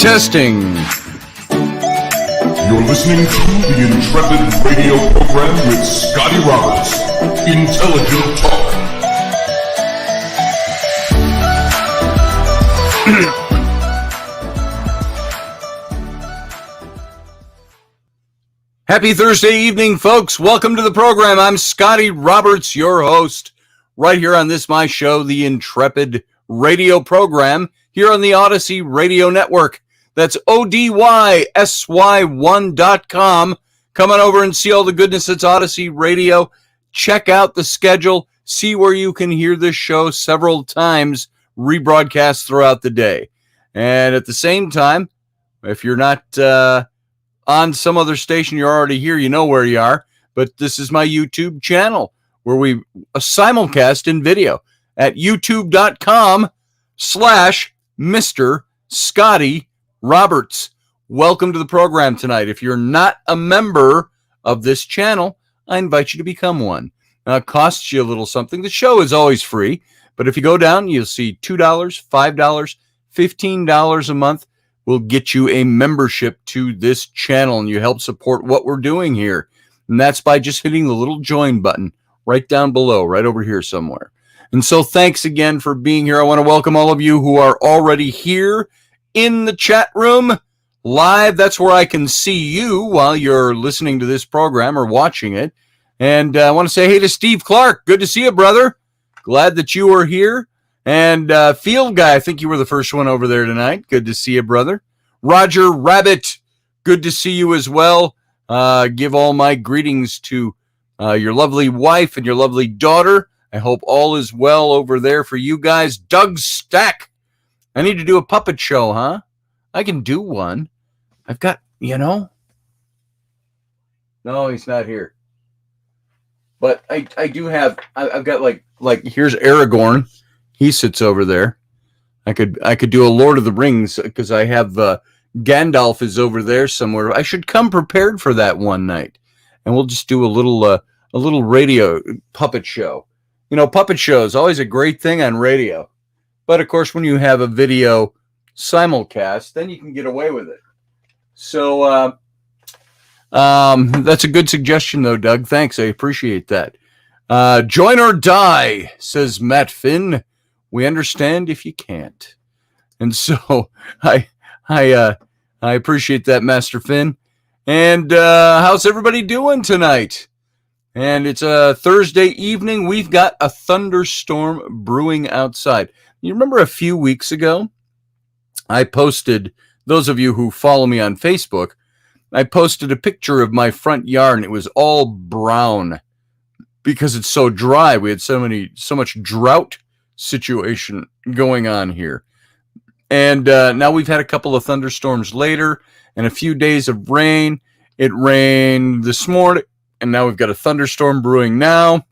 Testing. You're listening to the Intrepid radio program with Scotty Roberts. Intelligent talk. Happy Thursday evening, folks. Welcome to the program. I'm Scotty Roberts, your host, right here on this my show, the Intrepid radio program, here on the Odyssey Radio Network. That's ODYSY1.com. Come on over and see all the goodness that's Odyssey Radio. Check out the schedule. See where you can hear this show several times rebroadcast throughout the day. And at the same time, if you're not on some other station, you're already here, you know where you are. But this is my YouTube channel where we simulcast in video at youtube.com/Mr. Scotty Roberts. Welcome to the program tonight. If you're not a member of this channel, I invite you to become one. Now, it costs you a little something. The show is always free, but if you go down, you'll see $2, $5, $15 a month will get you a membership to this channel, and you help support what we're doing here. And that's by just hitting the little join button right down below, right over here somewhere. And so thanks again for being here. I want to welcome all of you who are already here in the chat room live. That's where I can see you while you're listening to this program or watching it. And I want to say hey to Steve Clark. Good to see you, brother. Glad that you are here. And Field Guy, I think you were the first one over there tonight. Good to see you, brother. Roger Rabbit, good to see you as well. Give all my greetings to your lovely wife and your lovely daughter. I hope all is well over there for you guys. Doug Stack, I need to do a puppet show, huh? I can do one. I've got, No, he's not here. But I do have, I've got like here's Aragorn. He sits over there. I could do a Lord of the Rings because I have Gandalf is over there somewhere. I should come prepared for that one night, and we'll just do a little radio puppet show. You know, puppet show is always a great thing on radio, but of course, when you have a video simulcast, then you can get away with it. So that's a good suggestion, though, Doug. Thanks, I appreciate that. Join or die, says Matt Finn. We understand if you can't. And so I appreciate that, Master Finn. And how's everybody doing tonight? And it's a Thursday evening. We've got a thunderstorm brewing outside. You remember a few weeks ago, I posted, those of you who follow me on Facebook, I posted a picture of my front yard, and it was all brown because it's so dry. We had so much drought situation going on here. And now we've had a couple of thunderstorms later and a few days of rain. It rained this morning, and now we've got a thunderstorm brewing now. I'm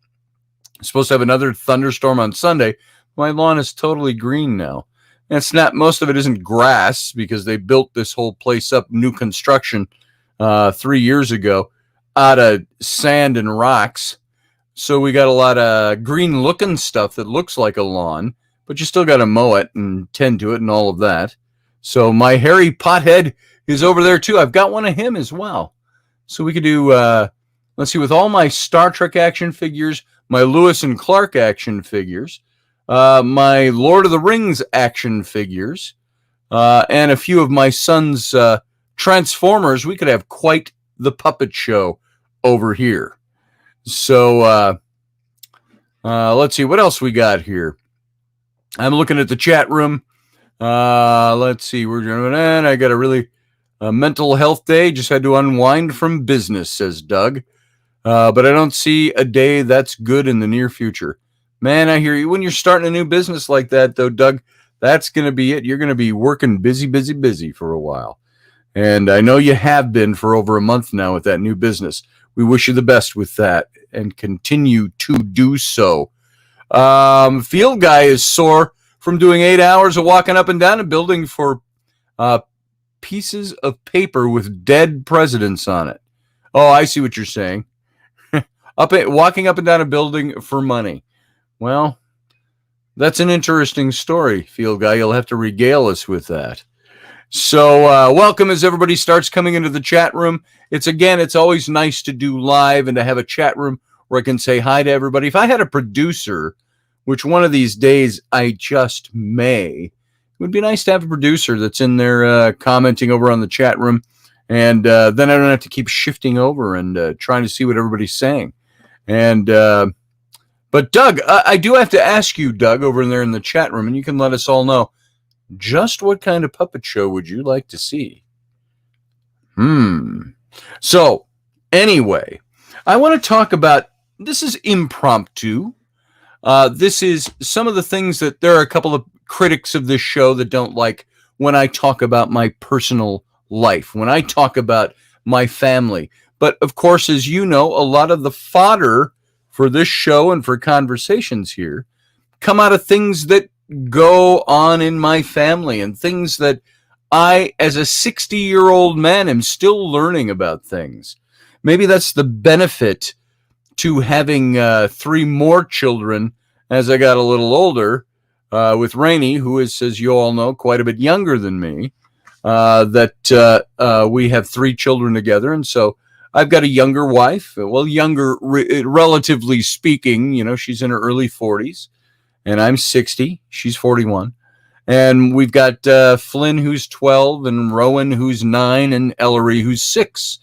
supposed to have another thunderstorm on Sunday. My lawn is totally green now. And it's not, most of it isn't grass because they built this whole place up, new construction, 3 years ago out of sand and rocks. So we got a lot of green looking stuff that looks like a lawn, but you still got to mow it and tend to it and all of that. So my hairy pothead is over there too. I've got one of him as well. So we could do, let's see, with all my Star Trek action figures, my Lewis and Clark action figures, my Lord of the Rings action figures, and a few of my son's Transformers, we could have quite the puppet show over here. So let's see what else we got here. I'm looking at the chat room. Let's see, we're doing that. I got a really mental health day. Just had to unwind from business, says Doug. But I don't see a day that's good in the near future. Man, I hear you. When you're starting a new business like that, though, Doug, that's going to be it. You're going to be working busy for a while. And I know you have been for over a month now with that new business. We wish you the best with that and continue to do so. Field Guy is sore from doing 8 hours of walking up and down a building for pieces of paper with dead presidents on it. Oh, I see what you're saying. Walking up and down a building for money. Well, that's an interesting story, Field Guy. You'll have to regale us with that. So welcome as everybody starts coming into the chat room. It's always nice to do live and to have a chat room where I can say hi to everybody. If I had a producer, which one of these days I just may, it would be nice to have a producer that's in there commenting over on the chat room. And then I don't have to keep shifting over and trying to see what everybody's saying. And but Doug, I do have to ask you, Doug, over there in the chat room, and you can let us all know, just what kind of puppet show would you like to see? So, anyway, I want to talk about, this is impromptu. This is some of the things that there are a couple of critics of this show that don't like when I talk about my personal life, when I talk about my family. But of course, as you know, a lot of the fodder for this show and for conversations here come out of things that go on in my family and things that I, as a 60-year-old man, am still learning about things. Maybe that's the benefit to having 3 more children as I got a little older, with Rainey, who is, as you all know, quite a bit younger than me, that we have 3 children together. And so I've got a younger wife, well, younger, relatively speaking, you know, she's in her early 40s, and I'm 60, she's 41. And we've got Flynn, who's 12, and Rowan, who's 9, and Ellery, who's 6.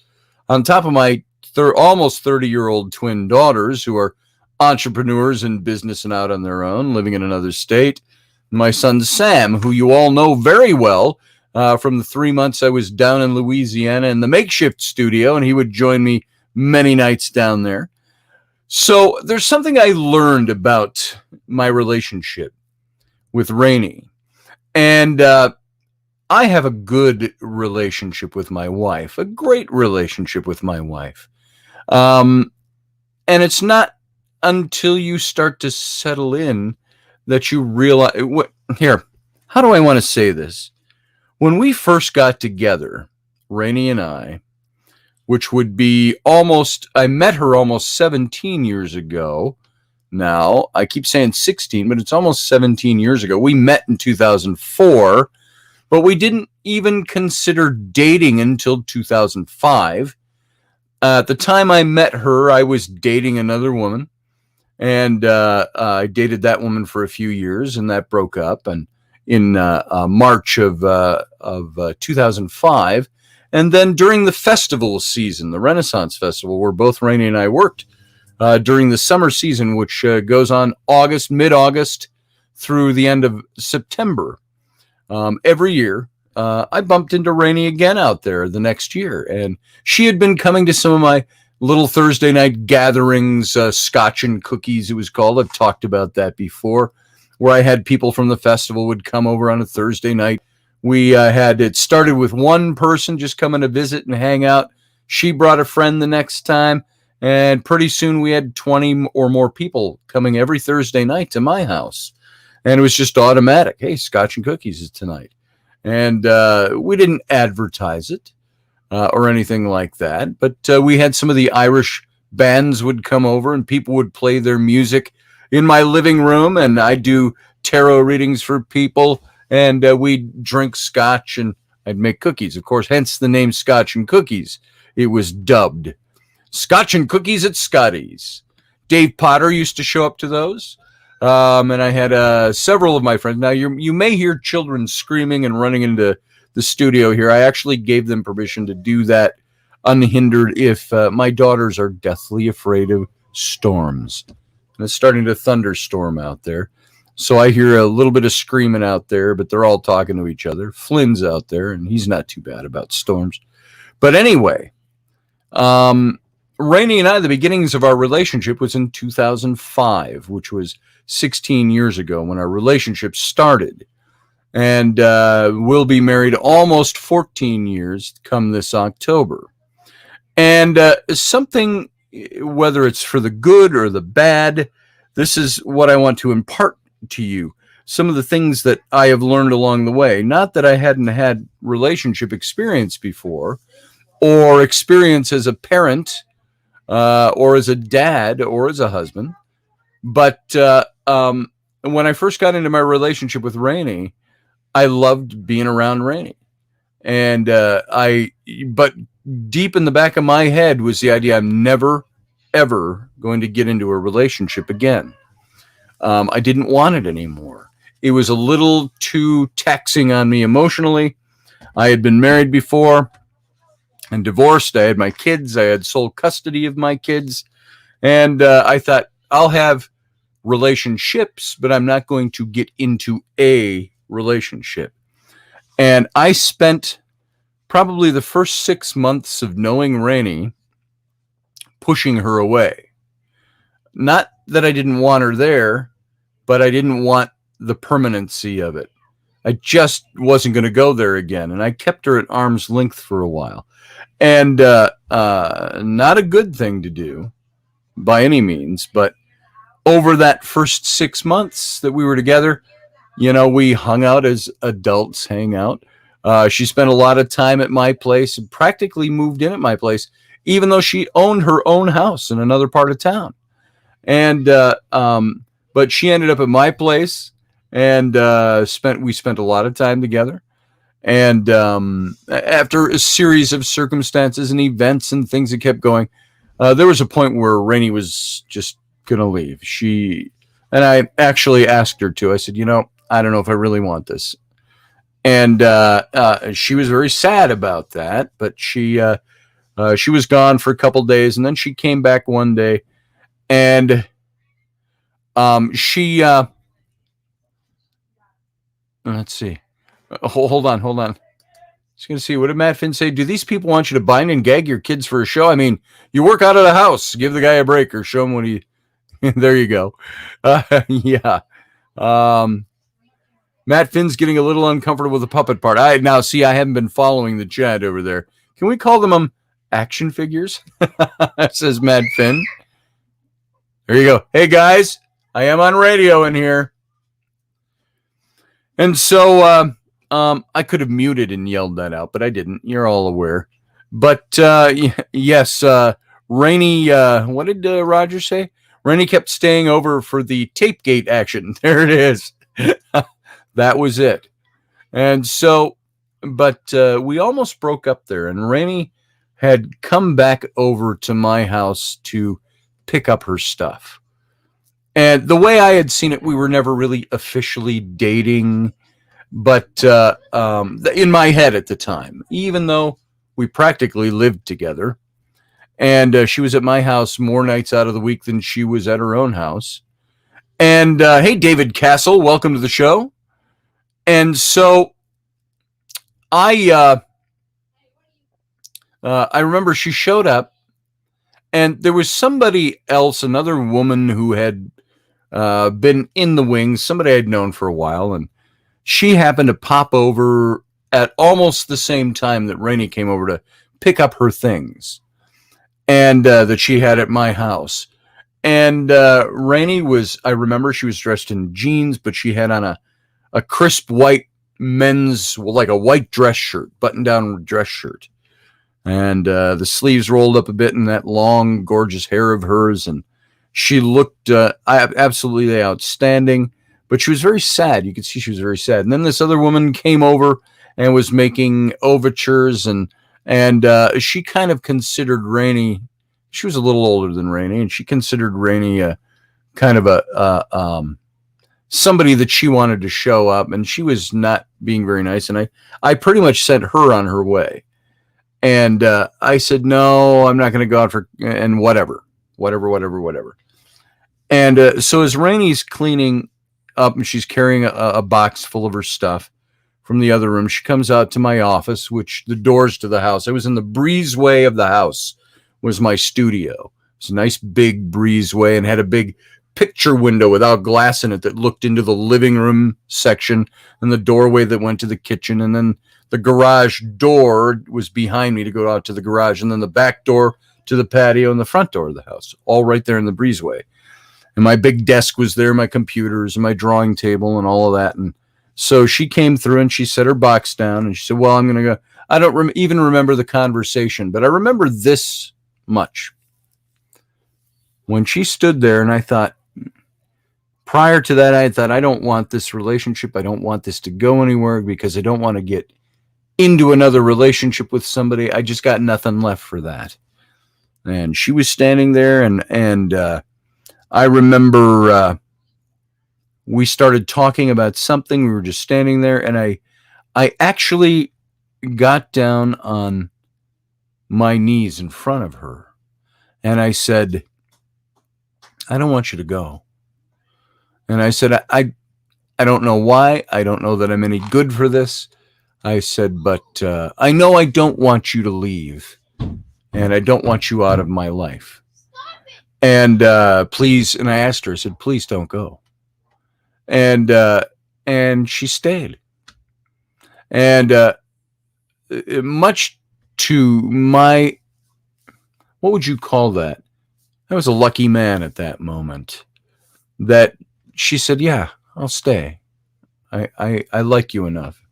On top of my almost 30-year-old twin daughters, who are entrepreneurs in business and out on their own, living in another state. My son, Sam, who you all know very well from the 3 months I was down in Louisiana in the makeshift studio, and he would join me many nights down there. So there's something I learned about my relationship with Rainey. And I have a good relationship with my wife, a great relationship with my wife. And it's not until you start to settle in that you realize, how do I want to say this? When we first got together, Rainey and I, which would be I met her almost 17 years ago. Now, I keep saying 16, but it's almost 17 years ago. We met in 2004, but we didn't even consider dating until 2005. At the time I met her, I was dating another woman, and I dated that woman for a few years, and that broke up. And in March of 2005, and then during the festival season, the Renaissance Festival, where both Rainey and I worked during the summer season, which goes on mid-August through the end of September. Every year, I bumped into Rainey again out there the next year, and she had been coming to some of my little Thursday night gatherings, Scotch and Cookies, it was called. I've talked about that before, where I had people from the festival would come over on a Thursday night. It started with one person just coming to visit and hang out. She brought a friend the next time, and pretty soon we had 20 or more people coming every Thursday night to my house. And it was just automatic. Hey, Scotch and Cookies is tonight. And we didn't advertise it or anything like that. But we had some of the Irish bands would come over and people would play their music in my living room. And I do tarot readings for people. And we'd drink Scotch and I'd make cookies. Of course, hence the name Scotch and Cookies. It was dubbed Scotch and Cookies at Scotty's. Dave Potter used to show up to those. And I had several of my friends. Now, you may hear children screaming and running into the studio here. I actually gave them permission to do that unhindered if my daughters are deathly afraid of storms. And it's starting to thunderstorm out there. So I hear a little bit of screaming out there, but they're all talking to each other. Flynn's out there, and he's not too bad about storms. But anyway, Rainey and I, the beginnings of our relationship was in 2005, which was 16 years ago when our relationship started. And we'll be married almost 14 years come this October. And something, whether it's for the good or the bad, this is what I want to impart to you. Some of the things that I have learned along the way. Not that I hadn't had relationship experience before, or experience as a parent, or as a dad, or as a husband. But when I first got into my relationship with Rainey, I loved being around Rainey. And but deep in the back of my head was the idea I'm never, ever going to get into a relationship again. I didn't want it anymore. It was a little too taxing on me emotionally. I had been married before and divorced. I had my kids. I had sole custody of my kids. And I thought, I'll have relationships, but I'm not going to get into a relationship. And I spent probably the first 6 months of knowing Rainey pushing her away. Not that I didn't want her there, but I didn't want the permanency of it. I just wasn't going to go there again. And I kept her at arm's length for a while. And not a good thing to do by any means, but over that first 6 months that we were together, we hung out as adults hang out. She spent a lot of time at my place and practically moved in at my place, even though she owned her own house in another part of town. And but she ended up at my place, and we spent a lot of time together. And after a series of circumstances and events and things that kept going, there was a point where Rainey was just going to leave. And I actually asked her to. I said, I don't know if I really want this. And she was very sad about that, but she was gone for a couple days, and then she came back one day, and she let's see. Hold on. Just going to see, what did Matt Finn say? Do these people want you to bind and gag your kids for a show? I mean, you work out of the house. Give the guy a break or show him what he... There you go. Yeah. Matt Finn's getting a little uncomfortable with the puppet part. I haven't been following the chat over there. Can we call them action figures? Says Matt Finn. There you go. Hey, guys. I am on radio in here. And so... I could have muted and yelled that out, but I didn't. You're all aware. But yes, Rainey, what did Roger say? Rainey kept staying over for the Tapegate action. There it is. That was it. And so, but we almost broke up there, and Rainey had come back over to my house to pick up her stuff. And the way I had seen it, we were never really officially dating. But in my head at the time, even though we practically lived together, and she was at my house more nights out of the week than she was at her own house. And hey, David Castle, welcome to the show. And so I remember she showed up, and there was somebody else, another woman who had been in the wings, somebody I'd known for a while, and she happened to pop over at almost the same time that Rainey came over to pick up her things, and that she had at my house. And Rainey I remember she was dressed in jeans, but she had on a crisp white men's, like a white dress shirt, button-down dress shirt. And the sleeves rolled up a bit in that long, gorgeous hair of hers. And she looked absolutely outstanding. But she was very sad. You could see she was very sad. And then this other woman came over and was making overtures, and she kind of considered Rainey. She was a little older than Rainey, and she considered Rainey kind of somebody that she wanted to show up, and she was not being very nice. And I pretty much sent her on her way. And I said, no, I'm not going to go out and whatever. And so as Rainey's cleaning up, and she's carrying a box full of her stuff from the other room, she comes out to my office, which the doors to the house, I was in the breezeway of the house, was my studio. It's a nice big breezeway and had a big picture window without glass in it that looked into the living room section, and the doorway that went to the kitchen, and then the garage door was behind me to go out to the garage, and then the back door to the patio and the front door of the house, all right there in the breezeway. And my big desk was there, my computers and my drawing table and all of that. And so she came through and she set her box down, and she said, well, I'm going to go. I don't even remember the conversation, but I remember this much. When she stood there, and I thought, prior to that, I thought, I don't want this relationship. I don't want this to go anywhere because I don't want to get into another relationship with somebody. I just got nothing left for that. And she was standing there, and I remember we started talking about something. We were just standing there, and I actually got down on my knees in front of her, and I said, I don't want you to go. And I said, I don't know why. I don't know that I'm any good for this. I said, but I know I don't want you to leave, and I don't want you out of my life. And please, and I asked her, I said, please don't go. And she stayed. And much to my, what would you call that? I was a lucky man at that moment that she said, yeah, I'll stay. I like you enough,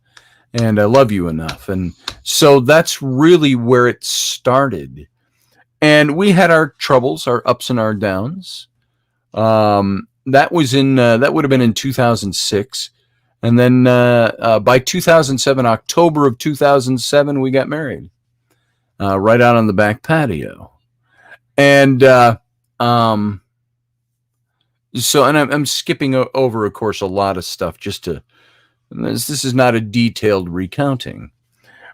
and I love you enough. And so that's really where it started. And we had our troubles, our ups and our downs. That was in, that would have been in 2006. And then by 2007, October of 2007, we got married right out on the back patio. And so, and I'm skipping over, of course, a lot of stuff just to, this is not a detailed recounting.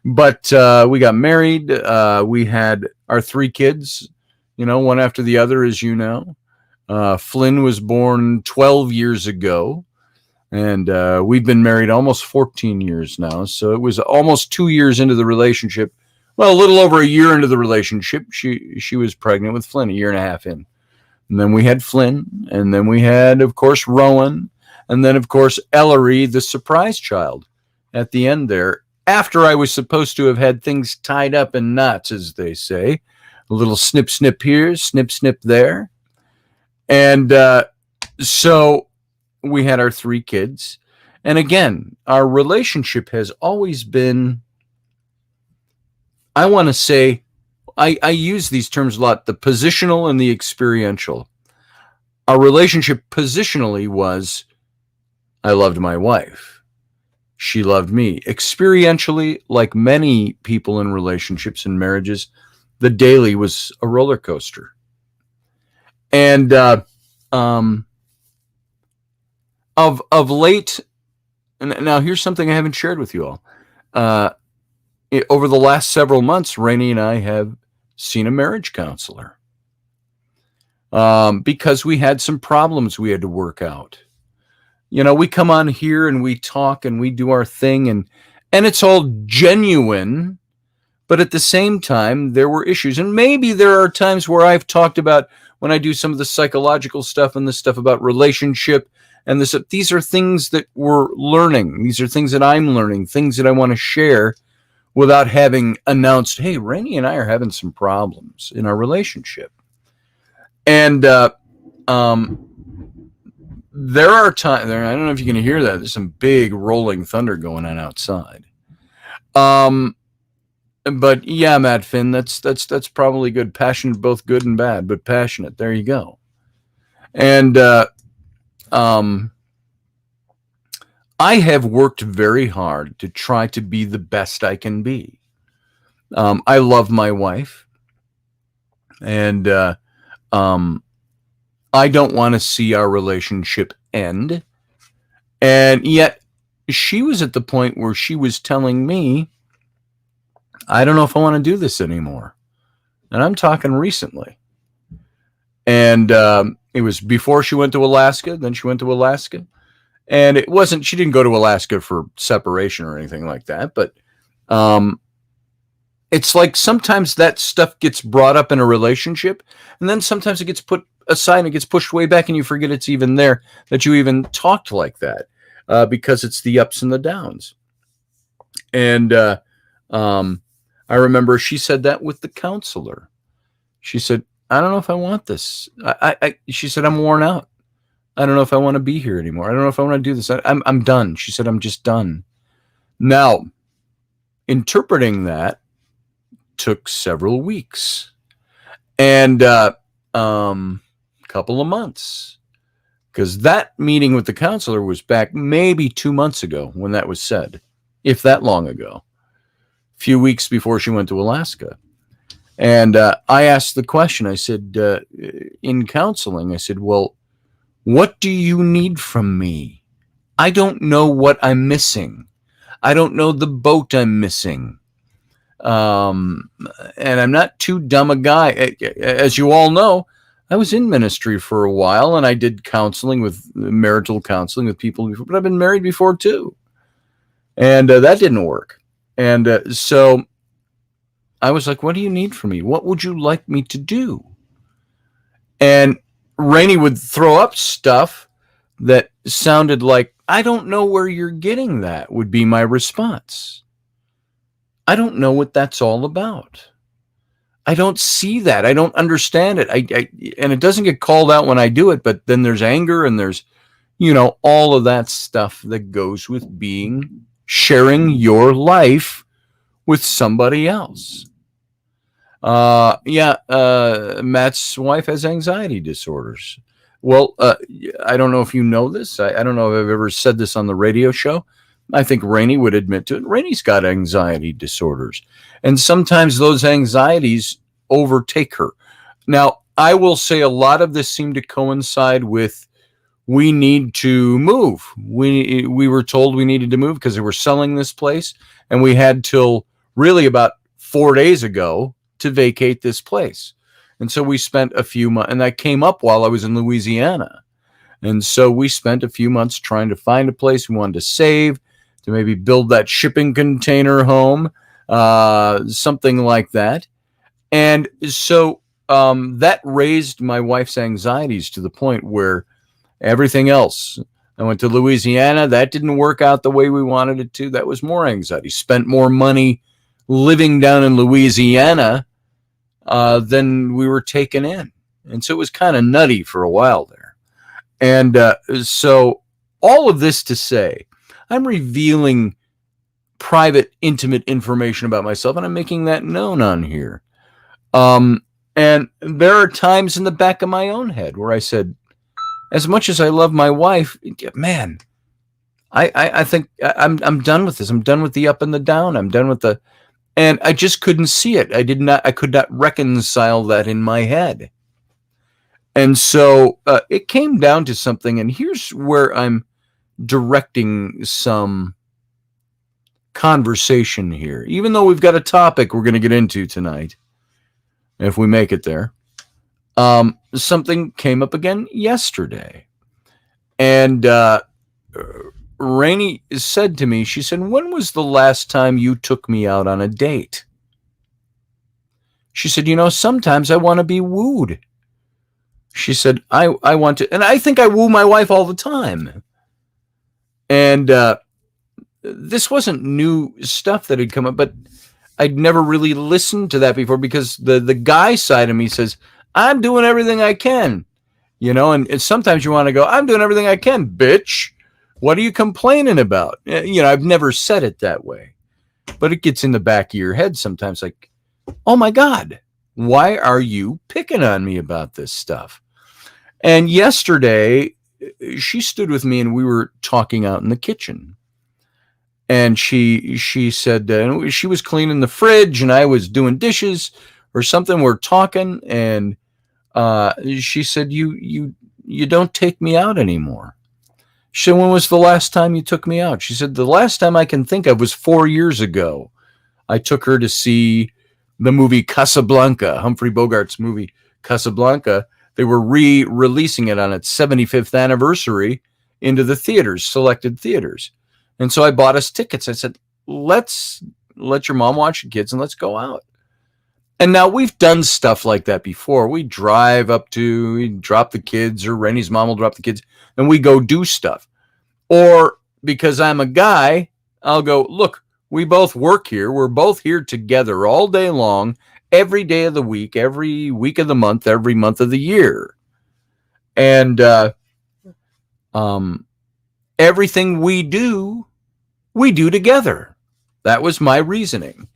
But we got married. We had our 3 kids, one after the other, as you know. Flynn was born 12 years ago. And we've been married almost 14 years now. So it was almost 2 years into the relationship. Well, a little over a year into the relationship, she was pregnant with Flynn, a year and a half in. And then we had Flynn. And then we had, of course, Rowan. And then, of course, Ellery, the surprise child at the end there. After I was supposed to have had things tied up in knots, as they say. A little snip, snip here, snip, snip there. And so we had our 3 kids. And again, our relationship has always been, I want to say, I use these terms a lot, the positional and the experiential. Our relationship positionally was, I loved my wife. She loved me. Experientially, like many people in relationships and marriages, the daily was a roller coaster. And of late, and now here's something I haven't shared with you all. Over the last several months, Rainey and I have seen a marriage counselor because we had some problems we had to work out. We come on here and we talk and we do our thing, and it's all genuine, but at the same time, there were issues. And maybe there are times where I've talked about, when I do some of the psychological stuff and the stuff about relationship, and these are things that we're learning. These are things that I'm learning, things that I want to share without having announced, hey, Rainey and I are having some problems in our relationship. And there are times, I don't know if you can hear that. There's some big rolling thunder going on outside. But yeah, Matt Finn, that's probably good. Passionate, both good and bad, but passionate. There you go. And I have worked very hard to try to be the best I can be. I love my wife, and I don't want to see our relationship end. And yet she was at the point where she was telling me, I don't know if I want to do this anymore. And I'm talking recently. And it was before she went to Alaska. Then she went to Alaska. And it wasn't, she didn't go to Alaska for separation or anything like that. But it's like sometimes that stuff gets brought up in a relationship. And then sometimes it gets put aside and it gets pushed way back and you forget it's even there, that you even talked like that because it's the ups and the downs. And I remember she said that with the counselor. She said, I don't know if I want this. She said, I'm worn out. I don't know if I want to be here anymore. I don't know if I want to do this. I'm done. She said, I'm just done. Now, interpreting that took several weeks and couple of months, because that meeting with the counselor was back maybe 2 months ago when that was said, if that long ago. few weeks before she went to Alaska. And I asked the question, I said, in counseling, I said, well, what do you need from me? I don't know what I'm missing. I don't know the boat I'm missing. And I'm not too dumb a guy. As you all know, I was in ministry for a while, and I did marital counseling with people before, but I've been married before too. And that didn't work. And so I was like, what do you need from me? What would you like me to do? And Rainey would throw up stuff that sounded like, I don't know where you're getting that, would be my response. I don't know what that's all about. I don't see that. I don't understand it. And it doesn't get called out when I do it, but then there's anger and there's, all of that stuff that goes with sharing your life with somebody else. Matt's wife has anxiety disorders. Well, I don't know if you know this. I don't know if I've ever said this on the radio show. I think Rainey would admit to it. Rainey's got anxiety disorders. And sometimes those anxieties overtake her. Now, I will say a lot of this seemed to coincide with we need to move. We were told we needed to move because they were selling this place. And we had till really about 4 days ago to vacate this place. And so we spent a few months, and that came up while I was in Louisiana. And so we spent a few months trying to find a place we wanted to save, to maybe build that shipping container home, something like that. And so that raised my wife's anxieties to the point where everything else, I went to Louisiana, that didn't work out the way we wanted it to. That was more anxiety. Spent more money living down in Louisiana than we were taking in. And so it was kind of nutty for a while there. And so all of this to say, I'm revealing private, intimate information about myself, and I'm making that known on here. And there are times in the back of my own head where I said, as much as I love my wife, man, I think I'm done with this. I'm done with the up and the down. I'm done with and I just couldn't see it. I could not reconcile that in my head. And so it came down to something, and here's where I'm directing some conversation here, even though we've got a topic we're going to get into tonight, if we make it there. Something came up again yesterday, and Rainey said to me, she said, when was the last time you took me out on a date? She said, sometimes I want to be wooed. She said, I want to, and I think I woo my wife all the time. And this wasn't new stuff that had come up, but I'd never really listened to that before because the guy side of me says, I'm doing everything I can, and sometimes you want to go, I'm doing everything I can, bitch. What are you complaining about? I've never said it that way, but it gets in the back of your head sometimes like, oh my God, why are you picking on me about this stuff? And yesterday she stood with me and we were talking out in the kitchen. And she said, she was cleaning the fridge and I was doing dishes or something. We're talking and she said, you don't take me out anymore. She said, when was the last time you took me out? She said, the last time I can think of was 4 years ago. I took her to see the movie Casablanca, Humphrey Bogart's movie Casablanca. They were re-releasing it on its 75th anniversary into the theaters, selected theaters. And so I bought us tickets. I said, let's let your mom watch the kids and let's go out. And now we've done stuff like that before. We drop the kids, or Rennie's mom will drop the kids, and we go do stuff. Or because I'm a guy, I'll go, look, we both work here. We're both here together all day long, every day of the week, every week of the month, every month of the year. And everything we do together. That was my reasoning.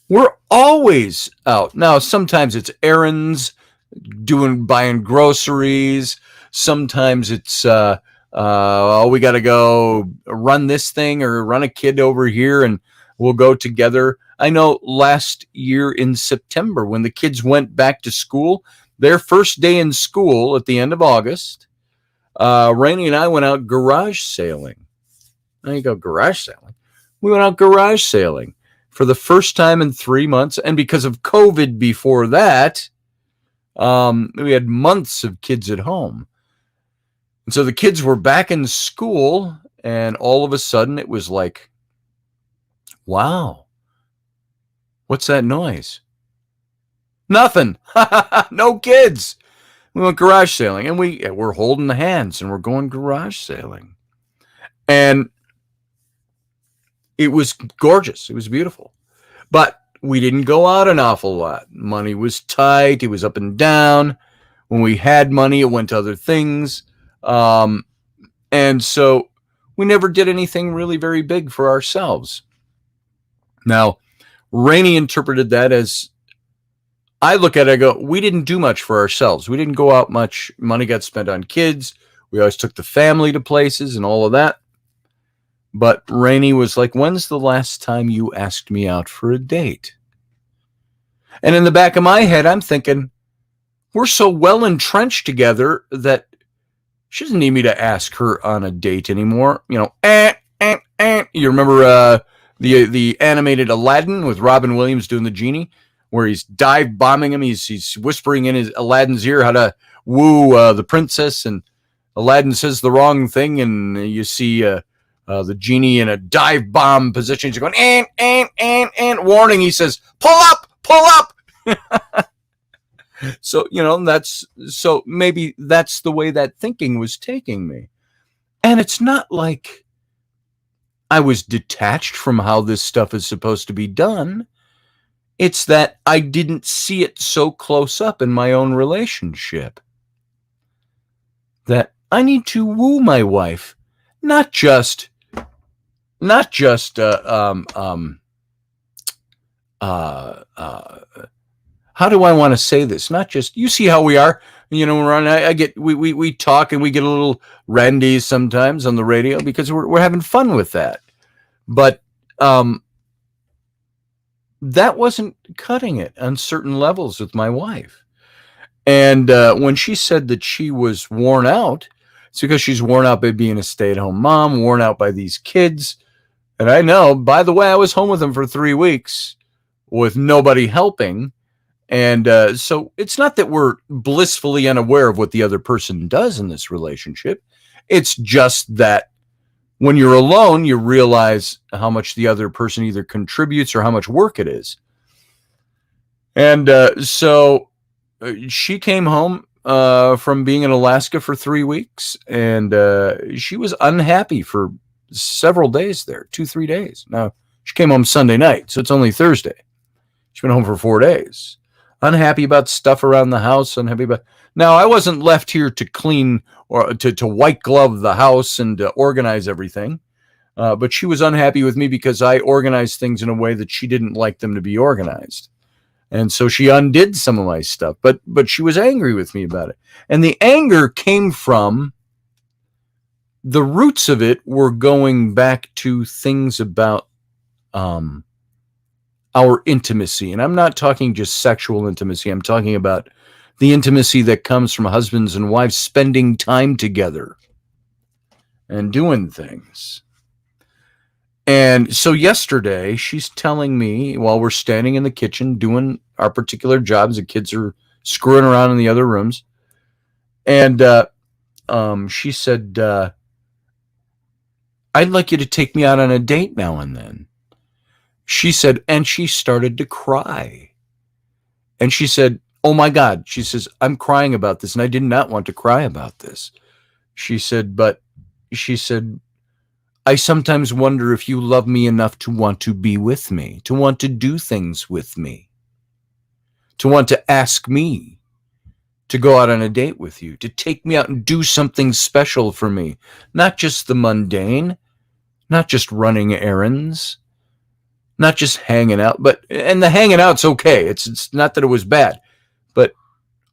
We're always out. Now, sometimes it's errands, buying groceries. Sometimes it's, we got to go run this thing or run a kid over here and we'll go together. I know last year in September when the kids went back to school, their first day in school at the end of August, Rainey and I went out garage sailing. There you go, garage sailing. We went out garage sailing for the first time in 3 months. And because of COVID before that, we had months of kids at home. And so the kids were back in school, and all of a sudden it was like, wow, what's that noise? Nothing. No kids. We went garage sailing, and we're holding the hands, and we're going garage sailing. And it was gorgeous. It was beautiful. But we didn't go out an awful lot. Money was tight. It was up and down. When we had money, it went to other things. And so we never did anything really very big for ourselves. Now, Rainey interpreted that as, I look at it, I go, we didn't do much for ourselves. We didn't go out much. Money got spent on kids. We always took the family to places and all of that. But Rainey was like, when's the last time you asked me out for a date? And in the back of my head, I'm thinking, we're so well entrenched together that she doesn't need me to ask her on a date anymore. You know, You remember the animated Aladdin with Robin Williams doing the genie, where he's dive bombing him. He's whispering in his Aladdin's ear how to woo the princess, and Aladdin says the wrong thing, and you see the genie in a dive bomb position. He's going, and warning. He says, pull up. So, you know, so maybe that's the way that thinking was taking me. And it's not like I was detached from how this stuff is supposed to be done. It's that I didn't see it so close up in my own relationship. That I need to woo my wife, not just how do I want to say this? Not just, you see how we are, you know, we talk and we get a little randy sometimes on the radio because we're having fun with that. But that wasn't cutting it on certain levels with my wife. And when she said that she was worn out, it's because she's worn out by being a stay-at-home mom, worn out by these kids. And I know, by the way, I was home with them for 3 weeks with nobody helping. And so it's not that we're blissfully unaware of what the other person does in this relationship. It's just that when you're alone, you realize how much the other person either contributes or how much work it is. And so she came home from being in Alaska for 3 weeks, and she was unhappy for several days there, 2-3 days. Now, she came home Sunday night, so it's only Thursday. She's been home for 4 days. Unhappy about stuff around the house. Now, I wasn't left here to clean or to white glove the house and organize everything. But she was unhappy with me because I organized things in a way that she didn't like them to be organized. And so she undid some of my stuff, but she was angry with me about it. And the anger came from, the roots of it were going back to things about our intimacy. And I'm not talking just sexual intimacy. I'm talking about the intimacy that comes from husbands and wives spending time together and doing things. And so yesterday, she's telling me, while we're standing in the kitchen doing our particular jobs, the kids are screwing around in the other rooms. And she said, I'd like you to take me out on a date now and then. She said, and she started to cry. And she said, oh my God. She says, I'm crying about this. And I did not want to cry about this. She said, I sometimes wonder if you love me enough to want to be with me, to want to do things with me, to want to ask me to go out on a date with you, to take me out and do something special for me. Not just the mundane, not just running errands, not just hanging out, and the hanging out's okay. It's not that it was bad, but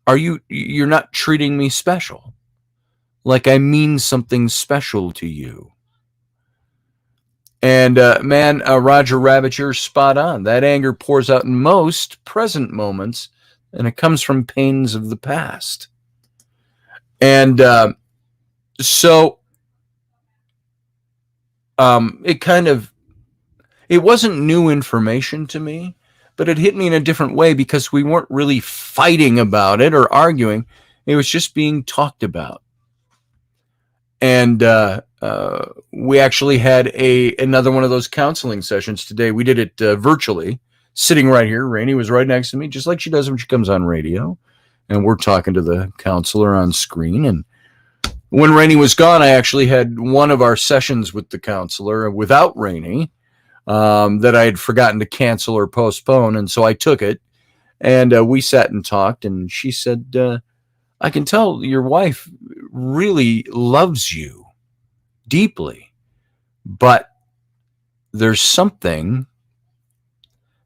you're not treating me special. Like I mean something special to you. And man, Roger Rabbit, you're spot on. That anger pours out in most present moments, and it comes from pains of the past. And so it wasn't new information to me, but it hit me in a different way because we weren't really fighting about it or arguing. It was just being talked about. And we actually had another one of those counseling sessions today. We did it virtually, sitting right here. Rainey was right next to me, just like she does when she comes on radio. And we're talking to the counselor on screen. And when Rainey was gone, I actually had one of our sessions with the counselor without Rainey that I had forgotten to cancel or postpone. And so I took it, and we sat and talked. And she said, I can tell your wife really loves you deeply, but there's something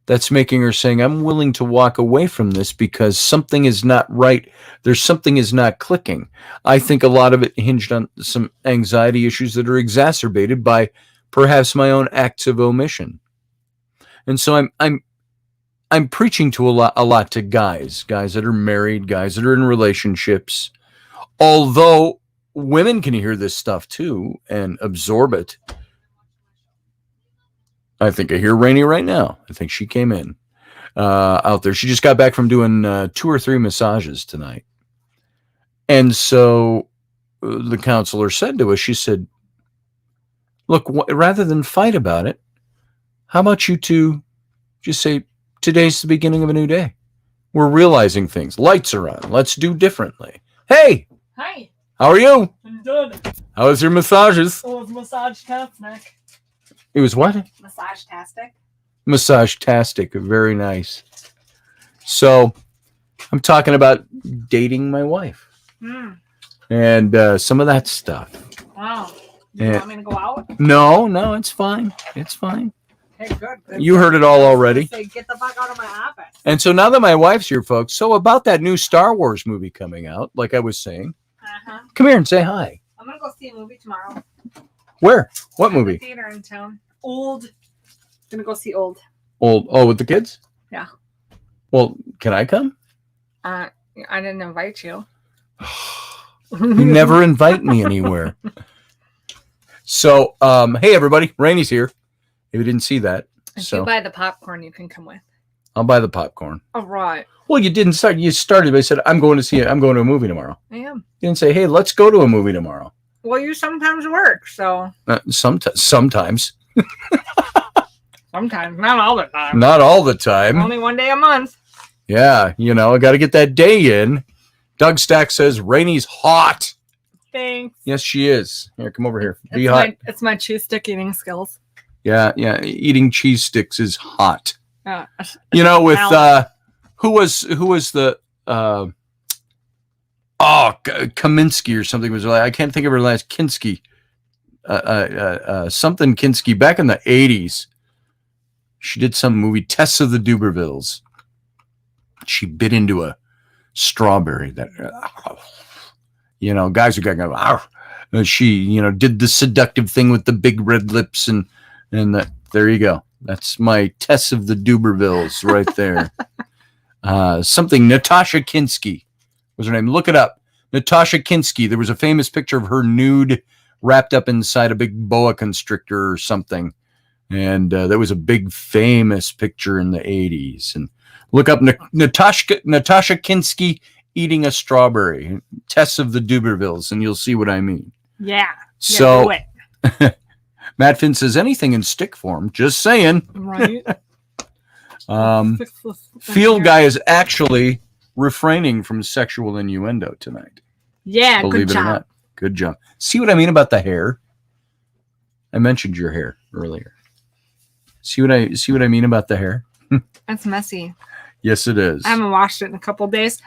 that's making her saying, I'm willing to walk away from this because something is not right. There's something is not clicking. I think a lot of it hinged on some anxiety issues that are exacerbated by perhaps my own acts of omission. And so I'm preaching to a lot to guys that are married, guys that are in relationships. Although women can hear this stuff too and absorb it. I think I hear Rainey right now. I think she came in out there. She just got back from doing 2 or 3 massages tonight. And so the counselor said to us, she said, look, rather than fight about it, how about you two just say, today's the beginning of a new day. We're realizing things. Lights are on. Let's do differently. Hey! Hi. How are you? I'm good. How was your massages? It was massage-tastic. It was what? Massage-tastic. Massage-tastic. Very nice. So, I'm talking about dating my wife. And some of that stuff. Wow. You want me to go out? No, it's fine. It's fine. Hey, good. You heard it all already. Say, get the fuck out of my office. And so now that my wife's here, folks, so about that new Star Wars movie coming out, like I was saying, come here and say hi. I'm going to go see a movie tomorrow. Where? What movie? The theater in town. Old. Going to go see Old. Old. Oh, with the kids? Yeah. Well, can I come? I didn't invite you. You never invite me anywhere. So, hey, everybody. Rainey's here. If you didn't see that. If you buy the popcorn, you can come with. I'll buy the popcorn. All right. Well, you didn't start. You started by saying, I'm going to a movie tomorrow. I am. You didn't say, hey, let's go to a movie tomorrow. Well, you sometimes work, so. Sometimes. Sometimes. Not all the time. Not all the time. Only one day a month. Yeah, I got to get that day in. Doug Stack says, Rainey's hot. Thanks. Yes, she is. Here, come over here. Be hot. It's my cheese stick eating skills. Yeah. Eating cheese sticks is hot. With who was the Kaminsky or something was like, I can't think of her last Kinski. Something Kinski back in the 80s. She did some movie, Tess of the Dubervilles. She bit into a strawberry that guys are going, she did the seductive thing with the big red lips and there you go. That's my Tess of the Dubervilles right there. Something Natasha Kinski was her name. Look it up. Natasha Kinski. There was a famous picture of her nude wrapped up inside a big boa constrictor or something. And there was a big famous picture in the 80s. And look up Natasha Kinski eating a strawberry. Tess of the Dubervilles, and you'll see what I mean. Yeah. So Matt Finn says anything in stick form. Just saying. Right. Field Guy is actually refraining from sexual innuendo tonight. Yeah, Believe it or not. Good job. See what I mean about the hair? I mentioned your hair earlier. See what I mean about the hair? That's messy. Yes, it is. I haven't washed it in a couple days.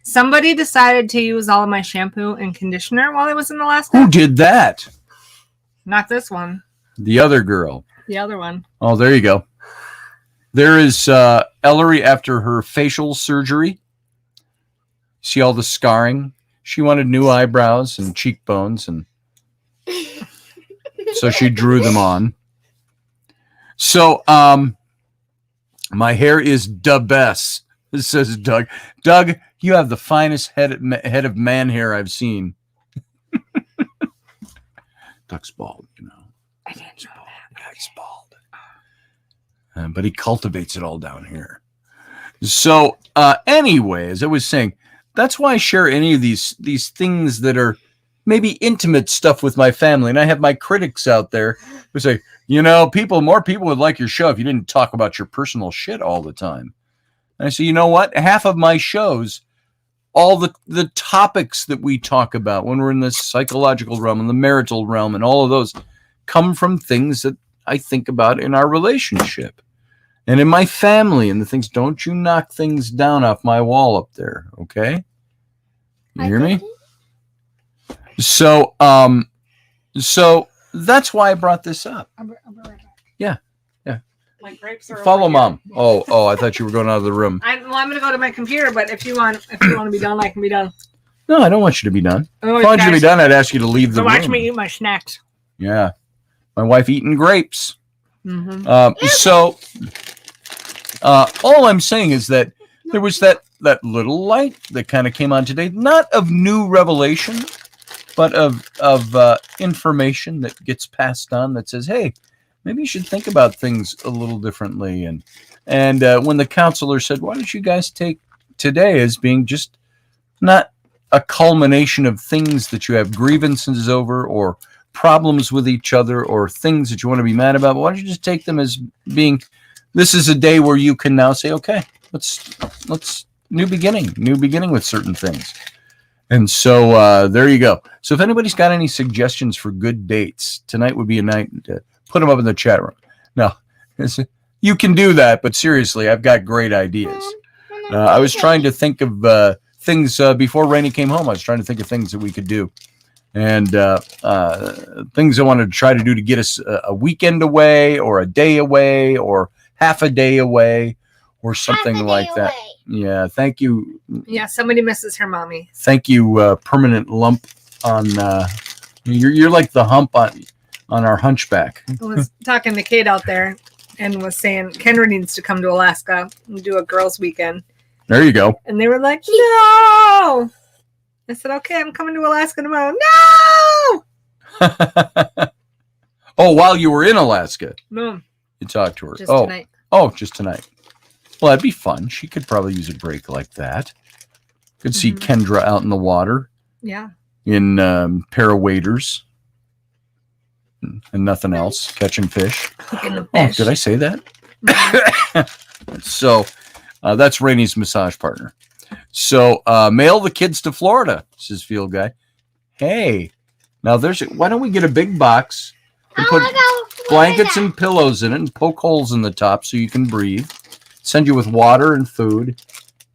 Somebody decided to use all of my shampoo and conditioner while I was in the last Who did that? Not this one. The other girl. The other one. Oh, there you go. There is Ellery after her facial surgery. See all the scarring? She wanted new eyebrows and cheekbones, and so she drew them on. So, my hair is the best, says Doug. Doug, you have the finest head of man hair I've seen. Doug's bald, you know. I didn't know that. Yeah, he's bald. But he cultivates it all down here. So, anyway, as I was saying, that's why I share any of these things that are maybe intimate stuff with my family. And I have my critics out there who say, you know, more people would like your show if you didn't talk about your personal shit all the time. And I say, you know what? Half of my shows, all the topics that we talk about when we're in the psychological realm and the marital realm and all of those come from things that I think about in our relationship and in my family and the things. Don't you knock things down off my wall up there, okay? You hear me? So that's why I brought this up. I'll be right back. Yeah. My grapes are Follow over here. Mom. Oh, I thought you were going out of the room. I'm going to go to my computer, but if you want to be done, I can be done. No, I don't want you to be done. Oh, If I want you to be done, I'd ask you to leave the so room. watch me eat my snacks. Yeah. My wife eating grapes. Mm-hmm. All I'm saying is that there was that little light that kind of came on today, not of new revelation, but of information that gets passed on that says, hey, maybe you should think about things a little differently. And when the counselor said, why don't you guys take today as being just not a culmination of things that you have grievances over or problems with each other or things that you want to be mad about, but why don't you just take them as being, this is a day where you can now say, okay, let's new beginning with certain things. And so there you go. So if anybody's got any suggestions for good dates, tonight would be a night to put them up in the chat room. No, you can do that, but seriously, I've got great ideas. I was trying to think of things before Rainey came home. I was trying to think of things that we could do. And things I wanted to try to do to get us a weekend away or a day away or half a day away or something like that. Yeah, thank you. Yeah, somebody misses her mommy. Thank you, permanent lump on. You're like the hump on our hunchback. I was talking to Kate out there and was saying Kendra needs to come to Alaska and do a girls' weekend. There you go. And they were like, no. I said, okay, I'm coming to Alaska tomorrow. No. Oh, while you were in Alaska, No, you talked to her. just tonight. Oh, just tonight. Well, that'd be fun. She could probably use a break like that. Could see Kendra out in the water. Yeah. In pair of waders. And nothing else. Catching fish. Cooking the Oh, fish. did I say that? So, that's Rainey's massage partner. So, mail the kids to Florida, says Field Guy. Hey, now why don't we get a big box and put blankets and pillows in it and poke holes in the top so you can breathe. Send you with water and food,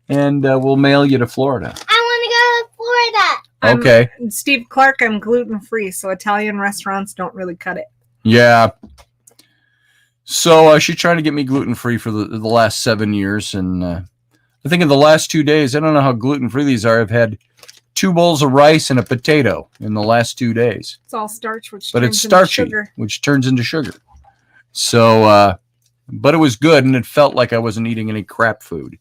and we'll mail you to Florida. I want to go to Florida. Okay. Steve Clark, I'm gluten-free, so Italian restaurants don't really cut it. Yeah. So she's trying to get me gluten-free for the last 7 years, and I think in the last 2 days, I don't know how gluten-free these are. I've had 2 bowls of rice and a potato in the last 2 days. It's all starch, which But turns it's into starchy, sugar. which turns into sugar. So, but it was good, and it felt like I wasn't eating any crap food,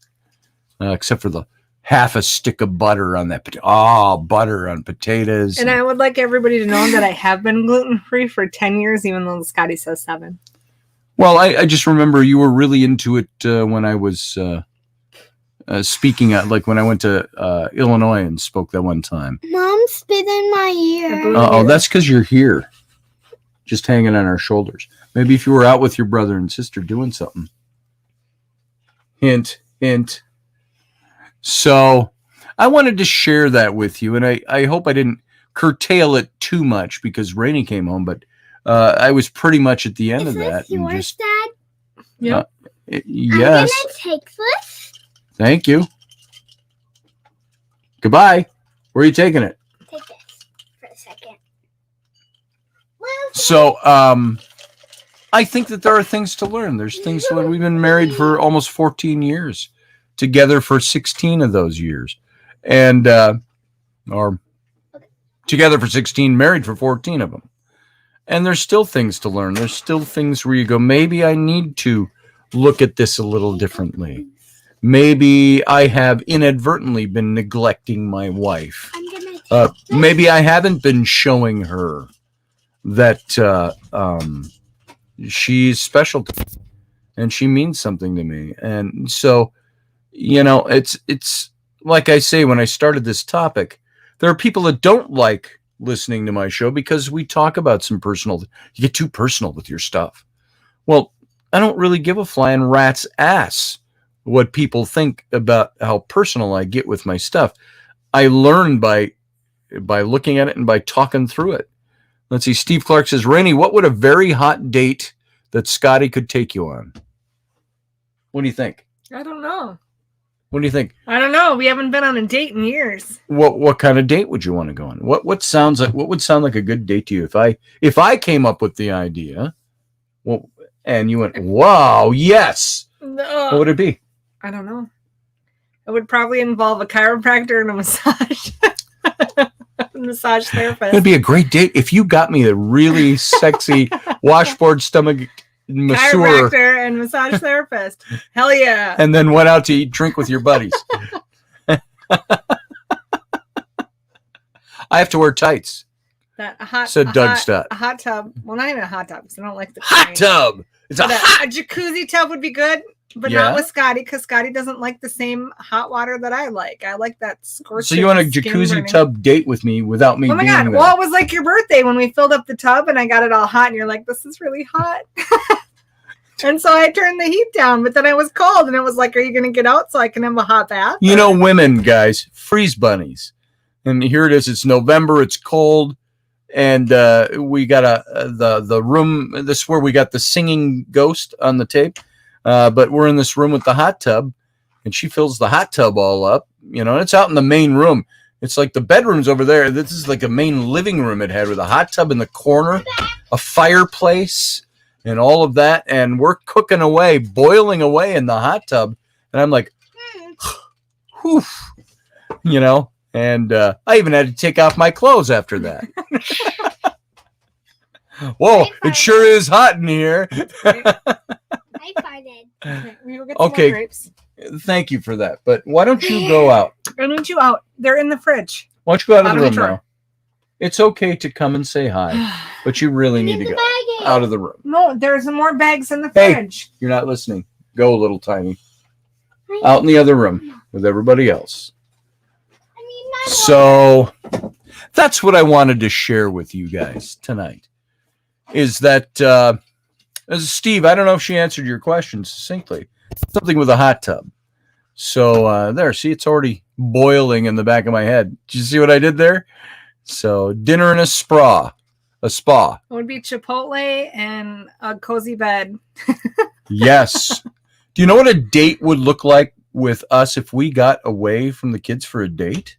except for the half a stick of butter on that. Butter on potatoes. And I would like everybody to know that I have been gluten-free for 10 years, even though Scotty says 7. Well, I just remember you were really into it when I was speaking at, like when I went to Illinois and spoke that one time. Mom spit in my ear. That's because you're here, just hanging on our shoulders. Maybe if you were out with your brother and sister doing something. Hint, hint. So I wanted to share that with you, and I hope I didn't curtail it too much because Rainey came home, but I was pretty much at the end Is of this that. And yours, just, Dad? Yeah. Yes. I'm gonna take this. Thank you. Goodbye. Where are you taking it? Take this for a second. So, I think that there are things to learn. There's things to learn. We've been married for almost 14 years, together for 16 of those years, and or together for 16, married for 14 of them. And there's still things to learn. There's still things where you go, maybe I need to look at this a little differently. Maybe I have inadvertently been neglecting my wife. Maybe I haven't been showing her that she's special to me and she means something to me. And so, it's like I say, when I started this topic, there are people that don't like listening to my show because we talk about some personal, you get too personal with your stuff. Well, I don't really give a flying rat's ass what people think about how personal I get with my stuff. I learn by looking at it and by talking through it. Let's see. Steve Clark says, Rainey, what would a very hot date that Scotty could take you on? What do you think? I don't know. What do you think? I don't know. We haven't been on a date in years. What kind of date would you want to go on? What would sound like a good date to you if I came up with the idea? Well, and you went, wow, yes. No. What would it be? I don't know. It would probably involve a chiropractor and a massage. Massage therapist. It'd be a great date if you got me a really sexy washboard stomach masseur. Chiropractor and massage therapist. Hell yeah. And then went out to eat drink with your buddies. I have to wear tights. Said Doug Stott. A hot tub. Well, not even a hot tub because I don't like the hot tub. It's a jacuzzi tub would be good, but not with Scotty because Scotty doesn't like the same hot water that I like. I like that scorching. So you want a jacuzzi tub date with me without me? Oh my God! Well, it was like your birthday when we filled up the tub and I got it all hot, and you're like, "This is really hot." And so I turned the heat down, but then I was cold, and it was like, "Are you going to get out so I can have a hot bath?" Women, guys, freeze bunnies. And here it is. It's November. It's cold. And we got the room. This is where we got the singing ghost on the tape. But we're in this room with the hot tub, and she fills the hot tub all up. And it's out in the main room. It's like the bedroom's over there. This is like a main living room it had with a hot tub in the corner, a fireplace, and all of that. And we're cooking away, boiling away in the hot tub. And I'm like, whew, And I even had to take off my clothes after that. Whoa, it sure is hot in here. I farted. Okay, thank you for that. But why don't you go out? I need you out. They're in the fridge. Why don't you go out of the room now? It's okay to come and say hi, but you really need to go out of the room. No, there's more bags in the fridge. You're not listening. Go, little tiny. Out in the other room with everybody else. So that's what I wanted to share with you guys tonight. Is that Steve? I don't know if she answered your question succinctly. Something with a hot tub. So there, see, it's already boiling in the back of my head. Did you see what I did there? So dinner in a spa. It would be Chipotle and a cozy bed. Yes. Do you know what a date would look like with us if we got away from the kids for a date?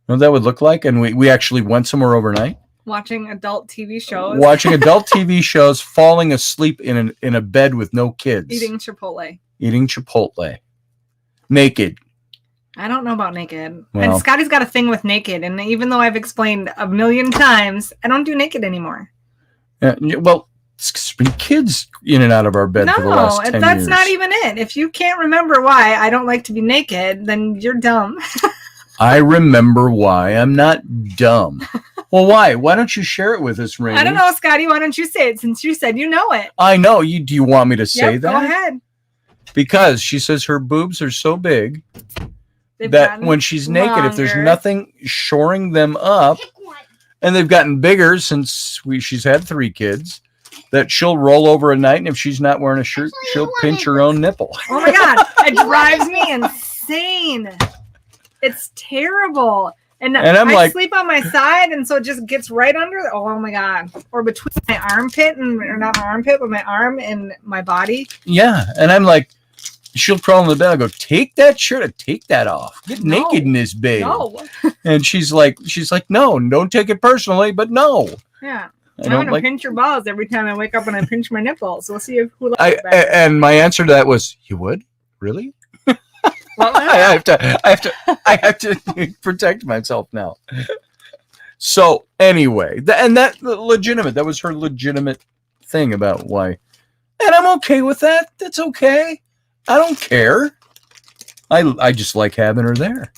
You know what that would look like? And we actually went somewhere overnight. Watching adult TV shows. Watching adult TV shows, falling asleep in a bed with no kids. Eating Chipotle. Naked. I don't know about naked. Well, and Scotty's got a thing with naked. And even though I've explained a million times, I don't do naked anymore. Well, it's been kids in and out of our bed for the last 10 years. No, that's not even it. If you can't remember why I don't like to be naked, then you're dumb. I remember why. I'm not dumb. Well, why? Why don't you share it with us, Rainey? I don't know, Scotty. Why don't you say it since you said you know it? I know. Do you want me to say that? Go ahead. Because she says her boobs are so big that when she's naked, if there's nothing shoring them up, and they've gotten bigger since she's had 3 kids, that she'll roll over at night, and if she's not wearing a shirt, she'll pinch her own nipple. Oh my God. It drives me insane. It's terrible. And I sleep on my side, and so it just gets right under. Oh my God. Or between my armpit or not my armpit, but my arm and my body. Yeah. And I'm like, she'll crawl in the bed. I go, take that shirt and take that off. Get naked in this bed. No. And she's like, no, don't take it personally, but no. Yeah. I'm going to pinch your balls every time I wake up and I pinch my nipples. We'll see who likes it better. And my answer to that was, you would? Really? Well, I have to protect myself now. So anyway, that legitimate. That was her legitimate thing about why. And I'm okay with that. That's okay. I don't care. I just like having her there.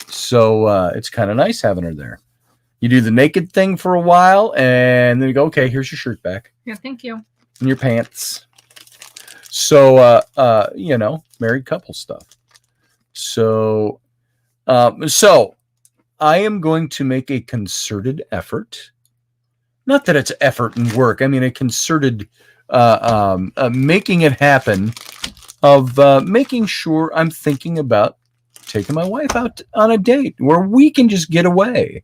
So it's kind of nice having her there. You do the naked thing for a while, and then you go, okay, here's your shirt back. Yeah, thank you. And your pants. So, married couple stuff. So I am going to make a concerted effort. Not that it's effort and work. I mean, a concerted making it happen of making sure I'm thinking about taking my wife out on a date where we can just get away.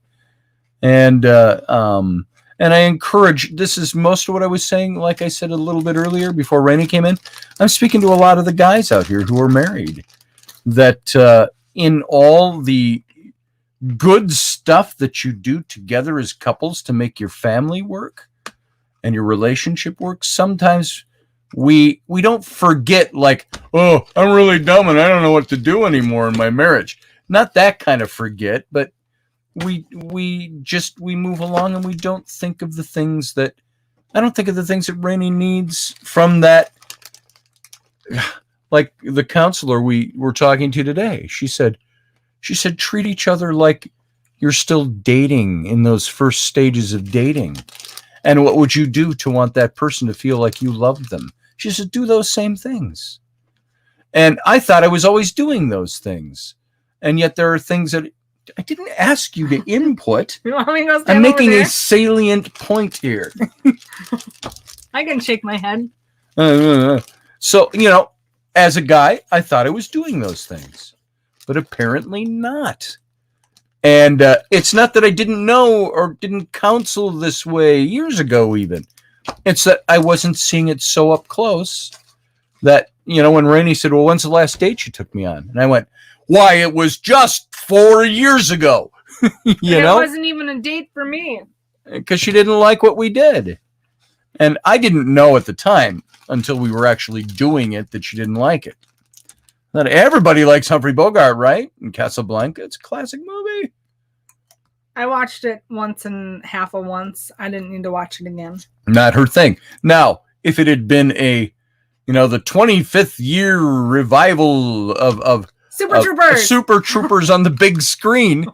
And I encourage, this is most of what I was saying, like I said a little bit earlier before Rainey came in. I'm speaking to a lot of the guys out here who are married, that in all the good stuff that you do together as couples to make your family work and your relationship work, sometimes we don't forget, like, oh, I'm really dumb and I don't know what to do anymore in my marriage. Not that kind of forget, but we move along and we don't think of the things that, I don't think of the things that Rainey needs from that. Like the counselor we were talking to today, she said, treat each other like you're still dating in those first stages of dating. And what would you do to want that person to feel like you loved them? She said, do those same things. And I thought I was always doing those things. And yet there are things that I didn't ask you to input. I'm making a salient point here. I can shake my head. So, as a guy, I thought I was doing those things, but apparently not. And it's not that I didn't know or didn't counsel this way years ago even. It's that I wasn't seeing it so up close that, when Rainey said, well, when's the last date you took me on? And I went, why, it was just 4 years ago. It wasn't even a date for me. Because she didn't like what we did. And I didn't know at the time until we were actually doing it that she didn't like it. Not everybody likes Humphrey Bogart, right? And Casablanca, it's a classic movie. I watched it once and half of once. I didn't need to watch it again. Not her thing. Now, if it had been the 25th year revival of Super Troopers on the big screen,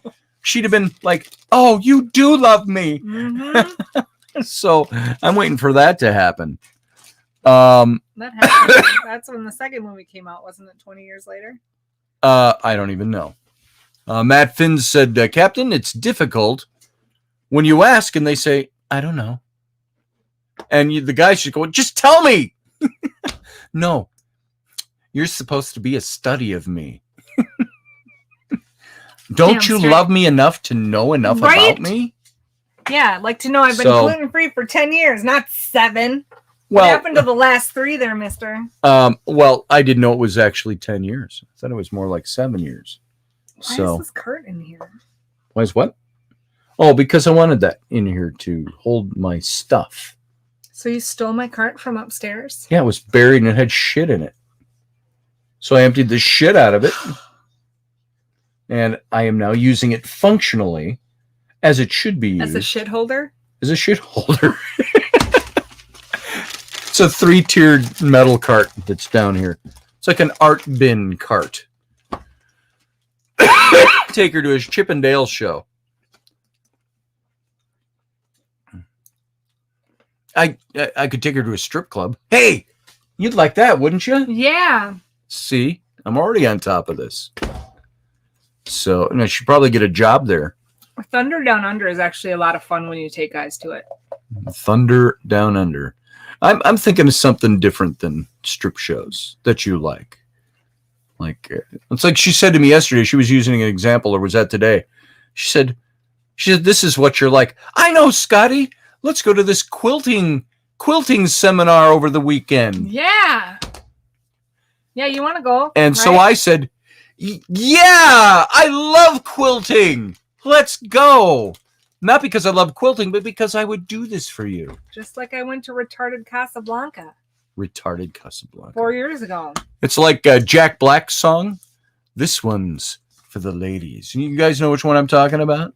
she'd have been like, oh, you do love me. Mm-hmm. So I'm waiting for that to happen. That happened. That's when the second movie came out, wasn't it? 20 years later? I don't even know. Matt Finn said, Captain, it's difficult when you ask and they say, I don't know. And the guy should go, just tell me. No, you're supposed to be a study of me. Don't you love me enough to know enough about me? Yeah, like to know I've been gluten-free for 10 years, not 7. What happened to the last 3 there, mister? Well, I didn't know it was actually 10 years. I thought it was more like 7 years. Why is this cart in here? Why is what? Oh, because I wanted that in here to hold my stuff. So you stole my cart from upstairs? Yeah, it was buried and it had shit in it. So I emptied the shit out of it. And I am now using it functionally as it should be used. As a shit holder? As a shit holder. It's a 3-tiered metal cart that's down here. It's like an art bin cart. Take her to his Chippendale show. I could take her to a strip club. Hey, you'd like that, wouldn't you? Yeah. See, I'm already on top of this. So, and I should probably get a job there. Thunder Down Under is actually a lot of fun when you take guys to it. Thunder Down Under. I'm thinking of something different than strip shows that you like. Like, it's like she said to me yesterday, she was using an example, or was that today? She said, this is what you're like. I know, Scotty. Let's go to this quilting seminar over the weekend. Yeah. Yeah, you want to go? And so I said, yeah, I love quilting. Let's go. Not because I love quilting, but because I would do this for you. Just like I went to Retarded Casablanca. Retarded Casablanca. 4 years ago. It's like Jack Black's song. This one's for the ladies. You guys know which one I'm talking about?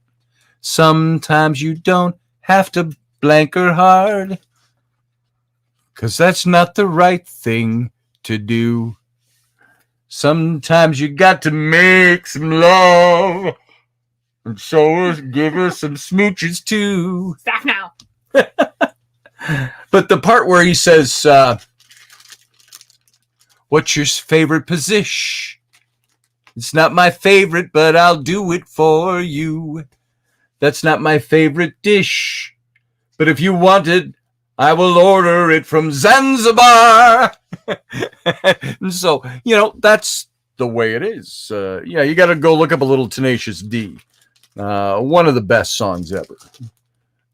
Sometimes you don't have to blank her hard, 'cause that's not the right thing to do. Sometimes you got to make some love, and so give her some smooches too. Stop now. But the part where he says, what's your favorite position? It's not my favorite, but I'll do it for you. That's not my favorite dish, but if you want it, I will order it from Zanzibar. And so, that's the way it is. You got to go look up a little Tenacious D. One of the best songs ever.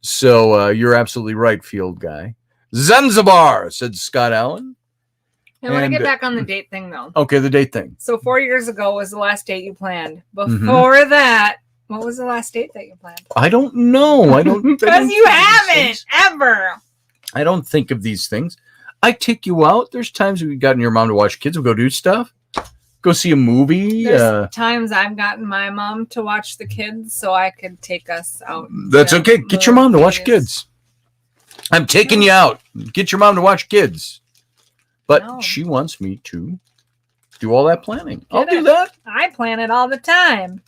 So you're absolutely right, field guy. Zanzibar, said Scott Allen. I want to get back on the date thing, though. Okay, the date thing. So 4 years ago was the last date you planned. Before that, what was the last date that you planned? I don't know. I don't. Because you haven't, ever. I don't think of these things. I take you out. There's times we've gotten your mom to watch kids. We'll go do stuff. Go see a movie. There's times I've gotten my mom to watch the kids so I could take us out. That's okay. Get your mom to watch kids. I'm taking you out. Get your mom to watch kids. But she wants me to do all that planning. I'll do that. I plan it all the time.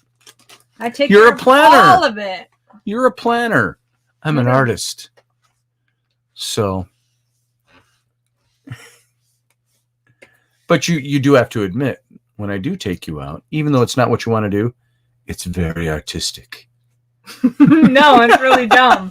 I take You're a planner. All of it. You're a planner. I'm an artist. So. But you do have to admit, when I do take you out, even though it's not what you want to do, it's very artistic. No, it's really dumb.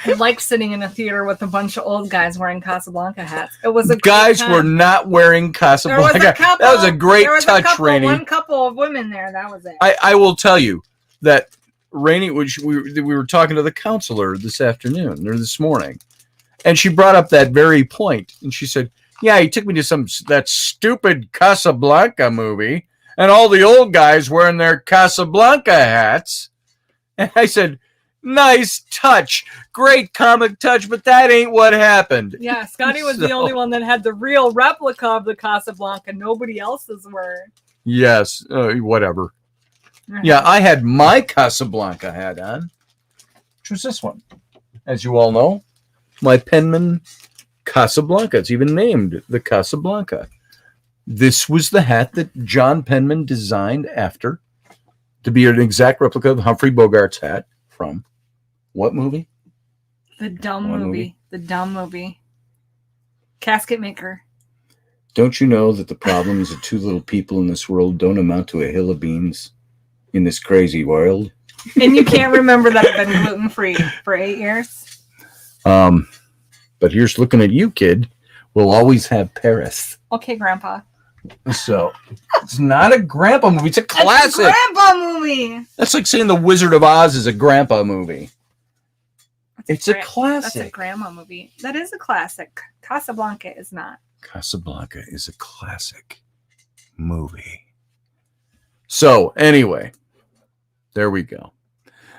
I like sitting in a theater with a bunch of old guys wearing Casablanca hats. It was a guys were not wearing Casablanca. That was a great touch, Rainey. One couple of women there. That was it. I will tell you that Rainey, we were talking to the counselor this afternoon or this morning, and she brought up that very point, and she said, "Yeah, he took me to that stupid Casablanca movie, and all the old guys wearing their Casablanca hats." And I said, "Nice touch. Great comic touch, but that ain't what happened." Yeah, Scotty was the only one that had the real replica of the Casablanca. Nobody else's were. Yes, whatever. Yeah, I had my Casablanca hat on, which was this one. As you all know, my Penman Casablanca. It's even named the Casablanca. This was the hat that John Penman designed after to be an exact replica of Humphrey Bogart's hat from what movie? The dumb movie. The dumb movie. Casket Maker. Don't you know that the problems of two little people in this world don't amount to a hill of beans in this crazy world? And you can't remember that I've been gluten-free for 8 years? But here's looking at you, kid. We'll always have Paris. Okay, Grandpa. So, it's not a grandpa movie. It's a classic. It's a grandpa movie. That's like saying The Wizard of Oz is a grandpa movie. It's a classic. That's a grandma movie. That is a classic. Casablanca is not. Casablanca is a classic movie. So, anyway, there we go.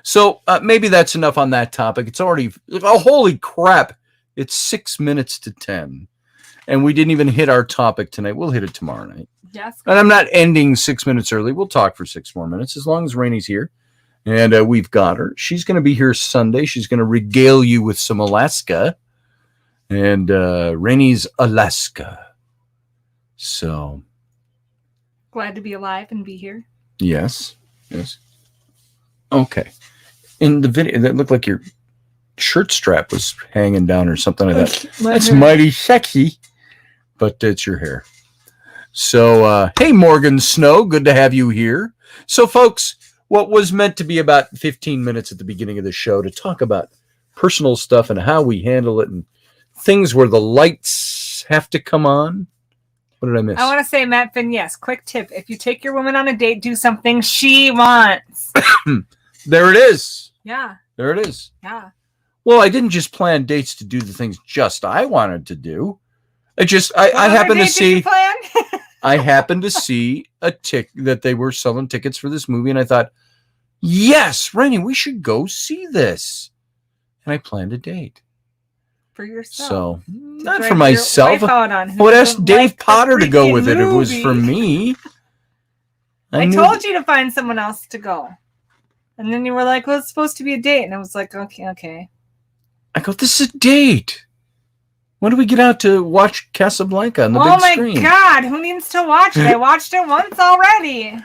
So, maybe that's enough on that topic. It's already, holy crap, it's 6 minutes to 10. And we didn't even hit our topic tonight. We'll hit it tomorrow night. Yes. And I'm not ending 6 minutes early. We'll talk for 6 more minutes as long as Rainey's here. And we've got her. She's going to be here Sunday. She's going to regale you with some Alaska. And Rainey's Alaska. So. Glad to be alive and be here. Yes. Yes. Okay. In the video, that looked like your shirt strap was hanging down or something like that. That's mighty sexy. But it's your hair. So, hey, Morgan Snow. Good to have you here. So, folks, what was meant to be about 15 minutes at the beginning of the show to talk about personal stuff and how we handle it and things where the lights have to come on. What did I miss? I want to say, Matt Finn, yes. Quick tip. If you take your woman on a date, do something she wants. There it is. Yeah. There it is. Yeah. Well, I didn't just plan dates to do the things just I wanted to do. I happened to see I happened to see a that they were selling tickets for this movie, and I thought, yes, Rainey, we should go see this. And I planned a date. For yourself. So, not for myself. I would ask Dave Potter to go with it if it was for me. I told you to find someone else to go. And then you were like, well, it's supposed to be a date. And I was like, okay. I go, this is a date. When do we get out to watch Casablanca on the big screen? Oh my God, who needs to watch it? I watched it once already.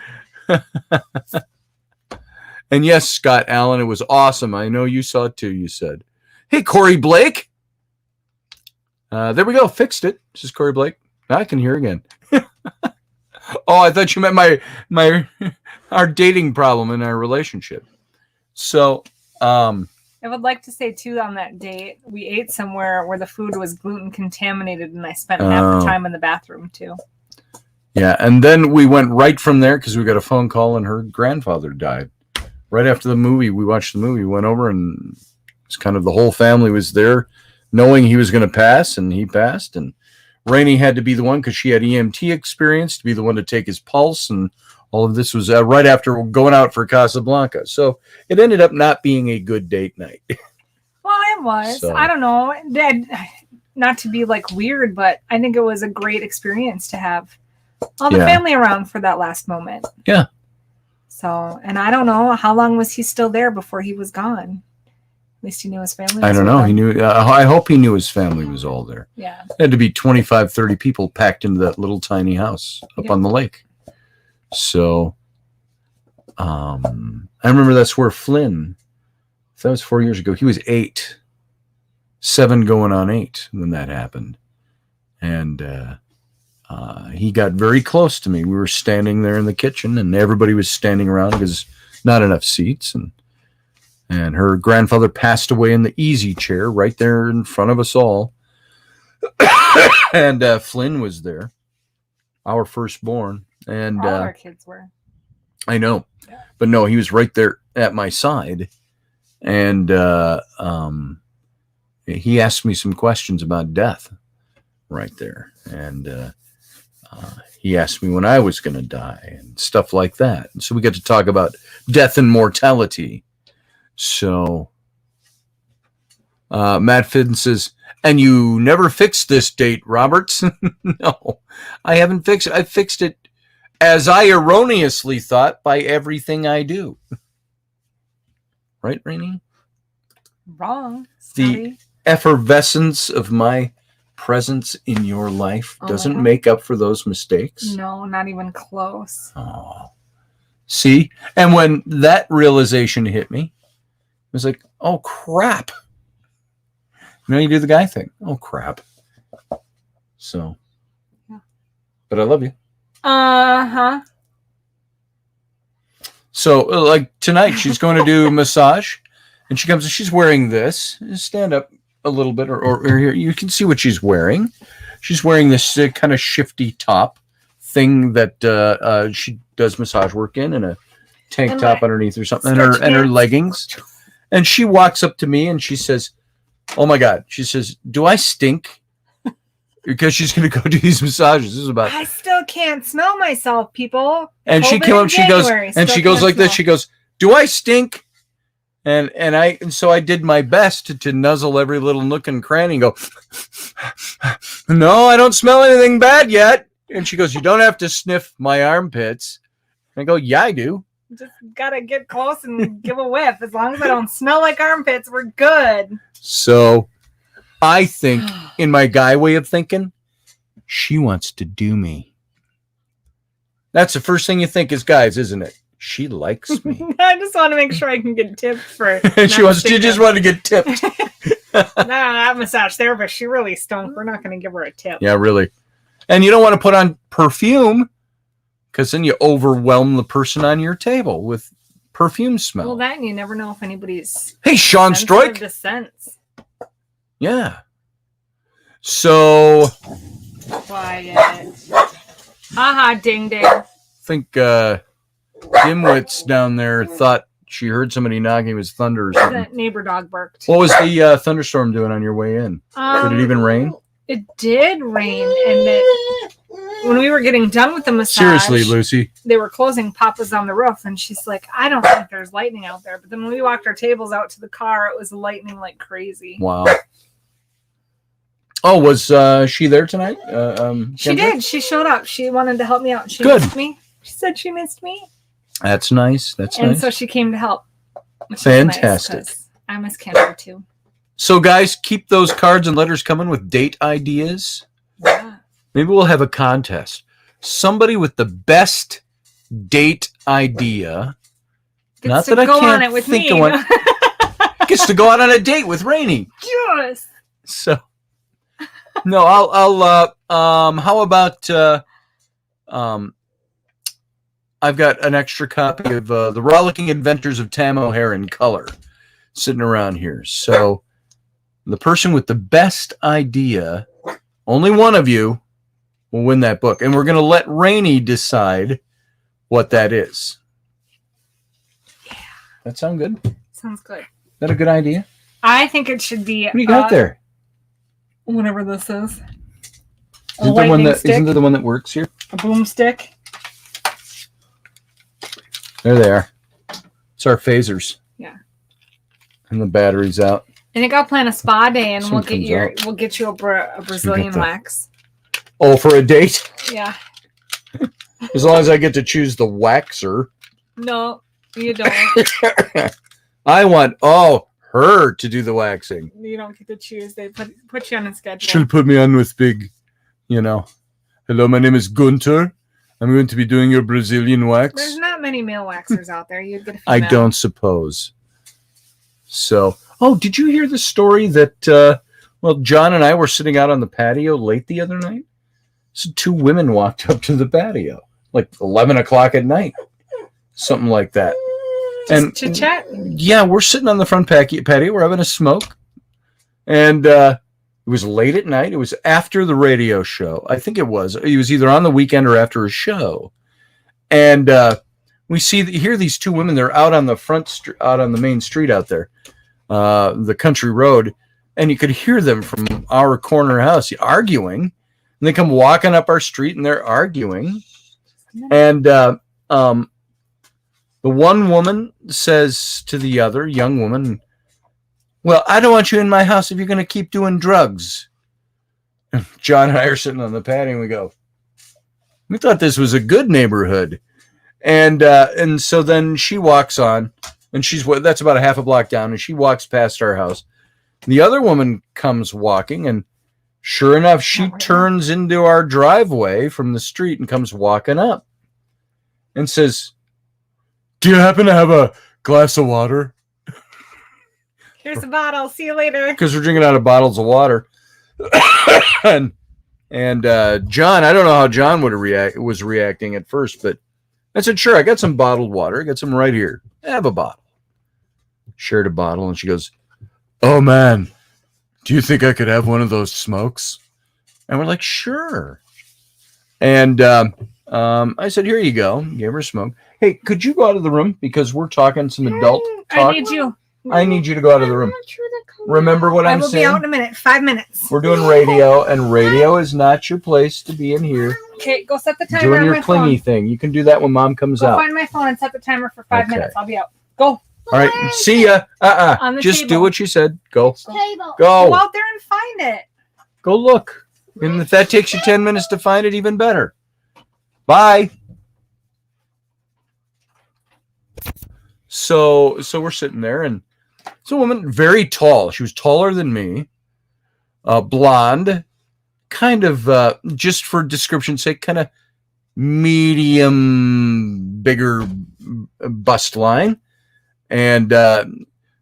And yes, Scott Allen, it was awesome. I know you saw it too, you said. Hey, Corey Blake. There we go. Fixed it. This is Corey Blake. Now I can hear again. Oh, I thought you meant our dating problem in our relationship. So, I would like to say too, on that date, we ate somewhere where the food was gluten contaminated, and I spent half the time in the bathroom too. Yeah, and then we went right from there because we got a phone call, and her grandfather died. Right after the movie, we watched the movie. We went over, and it's kind of the whole family was there, knowing he was going to pass, and he passed. And Rainey had to be the one because she had EMT experience to be the one to take his pulse, and all of this was right after going out for Casablanca. So it ended up not being a good date night. Well, it was. So, I don't know. Not to be like weird, but I think it was a great experience to have all the family around for that last moment. Yeah. So, and I don't know, how long was he still there before he was gone? At least he knew his family was I don't know. He knew. I hope he knew his family was all there. Yeah. It had to be 25, 30 people packed into that little tiny house up on the lake. So, I remember that's where Flynn, that was 4 years ago. He was 8, 7 going on 8 when that happened. And he got very close to me. We were standing there in the kitchen, and everybody was standing around because not enough seats. And her grandfather passed away in the easy chair right there in front of us all. And Flynn was there, our firstborn. And all our kids were. I know. Yeah. But no, he was right there at my side. And he asked me some questions about death right there. And he asked me when I was going to die and stuff like that. And so we got to talk about death and mortality. So Matt Finn says, and you never fixed this date, Roberts? No, I haven't fixed it. I fixed it as I erroneously thought by everything I do. Right, Rainey? Wrong. Scotty. The effervescence of my presence in your life doesn't make up for those mistakes. No, not even close. Oh, see? And when that realization hit me, it was like, oh, crap. You know, you do the guy thing. Oh, crap. So, yeah. But I love you. Uh-huh. So, like tonight, she's going to do a massage, and she comes and she's wearing this. Stand up a little bit, or here. You can see what she's wearing. She's wearing this kind of shifty top thing that she does massage work in, and a tank top underneath or something, and her leggings. And she walks up to me and she says, oh my God. She says, do I stink? Because she's going to go do these massages. This is about. I still can't smell myself, people. And she came up, she goes like this. She goes, do I stink? And so I did my best to nuzzle every little nook and cranny and go, no, I don't smell anything bad yet. And she goes, you don't have to sniff my armpits. And I go, yeah, I do. Just gotta get close and give a whiff. As long as I don't smell like armpits, we're good. So I think, in my guy way of thinking, she wants to do me. That's the first thing you think as guys, isn't it? She likes me. I just want to make sure I can get tipped for. She just wanted to get tipped. No, that massage therapist, she really stunk. We're not going to give her a tip. Yeah, really. And you don't want to put on perfume, because then you overwhelm the person on your table with perfume smell. Well, that, and you never know if anybody's. Hey, Sean Stroik. The scents. Yeah. So. Quiet. Haha, ding ding. I think Dimwits down there thought she heard somebody knocking. It was thunder or something. That neighbor dog barked. What was the thunderstorm doing on your way in? Did it even rain? It did rain, and when we were getting done with the massage, seriously, Lucy, they were closing. Pop was on the roof, and she's like, "I don't think there's lightning out there." But then when we walked our tables out to the car, it was lightning like crazy. Wow. Oh, was she there tonight? She did. She showed up. She wanted to help me out. She Good. missed me. She said she missed me. That's nice. That's nice. And so she came to help. Which Fantastic. Is nice, I miss Canada too. So, guys, keep those cards and letters coming with date ideas. Yeah. Maybe we'll have a contest. Somebody with the best date idea. Gets not to that I go can't on it with think me. of one. Gets to go out on a date with Rainey. Yes. So, no, I'll how about, I've got an extra copy of The Rollicking Adventures of Tam O'Hare in color sitting around here. So, the person with the best idea, only one of you will win that book. And we're going to let Rainey decide what that is. Yeah. That sound good? Sounds good. Is that a good idea? I think it should be. What do you got there? Whatever this is. Isn't there the one that works here? A boomstick. There they are. It's our phasers. Yeah. And the battery's out. I think I'll plan a spa day and we'll get you a Brazilian wax. Oh, for a date? Yeah. As long as I get to choose the waxer. No, you don't. I want her to do the waxing. You don't get to choose. They put you on a schedule. She'll put me on with big, hello, my name is Gunter. I'm going to be doing your Brazilian wax. There's not many male waxers out there. You'd get a I female. don't suppose. So, did you hear the story that, John and I were sitting out on the patio late the other night? So 2 women walked up to the patio, like 11 o'clock at night, something like that. Just chit-chat? Yeah, we're sitting on the front patio. We're having a smoke. And it was late at night. It was after the radio show. I think it was. It was either on the weekend or after a show. And we hear these 2 women. They're out on the out on the main street out there, the country road. And you could hear them from our corner house arguing. And they come walking up our street and they're arguing. And the one woman says to the other young woman, well, I don't want you in my house if you're going to keep doing drugs. And John and I are sitting on the patio and we go, we thought this was a good neighborhood. And so then she walks on and that's about a half a block down and she walks past our house. The other woman comes walking and sure enough, she turns into our driveway from the street and comes walking up and says, do you happen to have a glass of water? Here's a bottle. See you later. Because we're drinking out of bottles of water. and John, I don't know how John was reacting at first, but I said, sure, I got some bottled water. I got some right here. I have a bottle. Shared a bottle, and she goes, oh, man, do you think I could have one of those smokes? And we're like, sure. And I said, here you go. Gave her a smoke. Hey, could you go out of the room? Because we're talking some adult talk. I need you to go out of the room. Remember what I'm saying? I will be out in a minute. 5 minutes. We're doing radio, and radio is not your place to be in here. Okay, go set the timer doing on your my clingy phone. Thing. You can do that when Mom comes out. Go find my phone and set the timer for 5 minutes. I'll be out. Go. All right. See ya. Just table. do what you said. Go. Table. Go. Go out there and find it. Go look. And if that takes you 10 minutes to find it, even better. Bye. So we're sitting there, and it's a woman, very tall. She was taller than me, blonde, kind of, just for description's sake, kind of medium, bigger bust line. And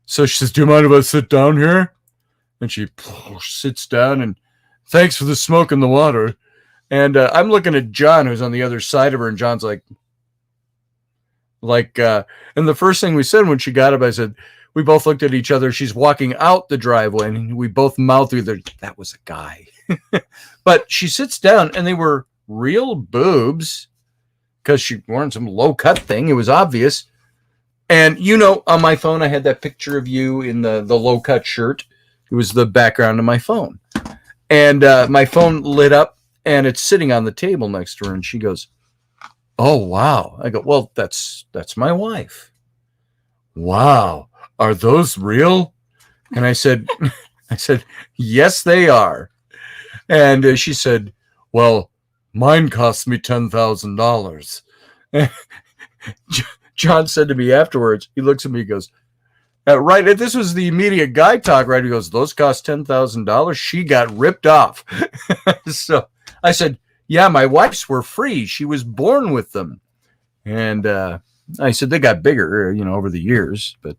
so she says, do you mind if I sit down here? And she sits down, and thanks for the smoke and the water. And I'm looking at John, who's on the other side of her, and John's like, and the first thing we said when she got up, I said, we both looked at each other. She's walking out the driveway, and we both mouthed through there, that was a guy. But she sits down, and they were real boobs because she wearing some low-cut thing. It was obvious. And, on my phone, I had that picture of you in the low-cut shirt. It was the background of my phone. And my phone lit up, and it's sitting on the table next to her, and she goes, oh, wow. I go, well, that's my wife. Wow. Are those real? And I said, yes, they are. And she said, well, mine cost me $10,000. John said to me afterwards, he looks at me, he goes, This was the immediate guy talk, right? He goes, those cost $10,000. She got ripped off. So I said, yeah, my wife's were free. She was born with them. And I said, they got bigger, over the years. But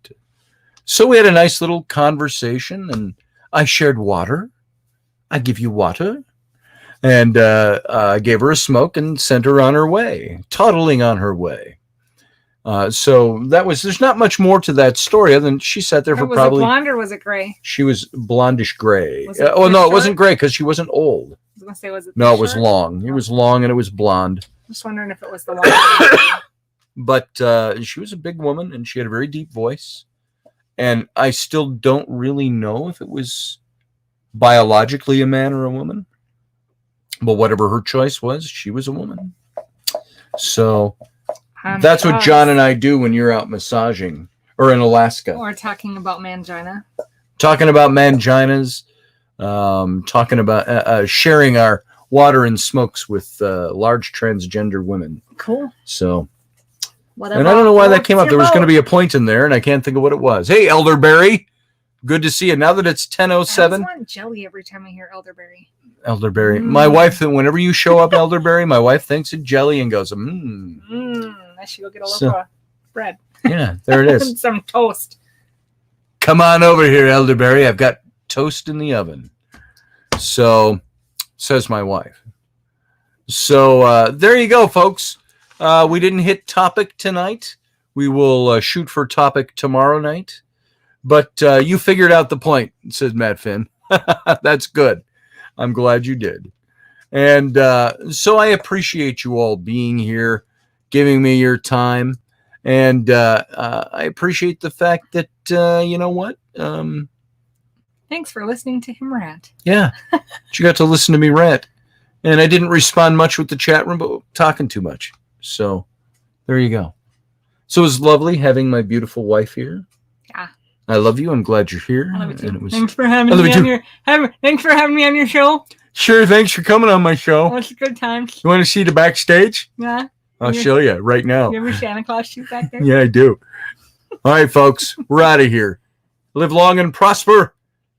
so we had a nice little conversation, and I shared water. I give you water. And I gave her a smoke and sent her on her way, toddling on her way. So there's not much more to that story other than she sat there for probably. Was it blonde or was it gray? She was blondish gray. No, it wasn't gray because she wasn't old. I was going to say, was it? No, it was long. It was long and it was blonde. Just wondering if it was the one. But she was a big woman and she had a very deep voice. And I still don't really know if it was biologically a man or a woman. But whatever her choice was, she was a woman. So that's what John and I do when you're out massaging or in Alaska. Or talking about mangina. Talking about manginas. Talking about sharing our water and smokes with large transgender women. Cool. So, and I don't know why that came up. There was going to be a point in there, and I can't think of what it was. Hey, Elderberry. Good to see you. Now that it's 10:07. I just want jelly every time I hear elderberry. Elderberry. My wife, whenever you show up, Elderberry, my wife thinks of jelly and goes, I should go get a loaf of bread. Yeah, there it is. Some toast. Come on over here, Elderberry. I've got toast in the oven. So, says my wife. So, there you go, folks. We didn't hit topic tonight. We will shoot for topic tomorrow night. But you figured out the point, says Matt Finn. That's good. I'm glad you did. And so I appreciate you all being here, giving me your time. And I appreciate the fact that, you know what? Thanks for listening to him rant. Yeah, you got to listen to me rant. And I didn't respond much with the chat room, but talking too much. So there you go. So it was lovely having my beautiful wife here. Yeah. I love you. I'm glad you're here. I love you too. And it was, thanks for having me on your show. Sure, thanks for coming on my show. It was a good time. You want to see the backstage? Yeah. I'll show you right now. You have your Santa Claus shoot back there? Yeah, I do. All right, folks, we're out of here. Live long and prosper,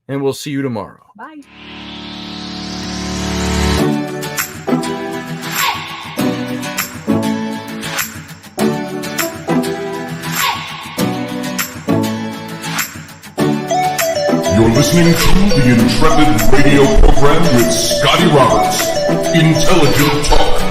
and we'll see you tomorrow. Bye. You're listening to the Intrepid radio program with Scotty Roberts. Intelligent talk.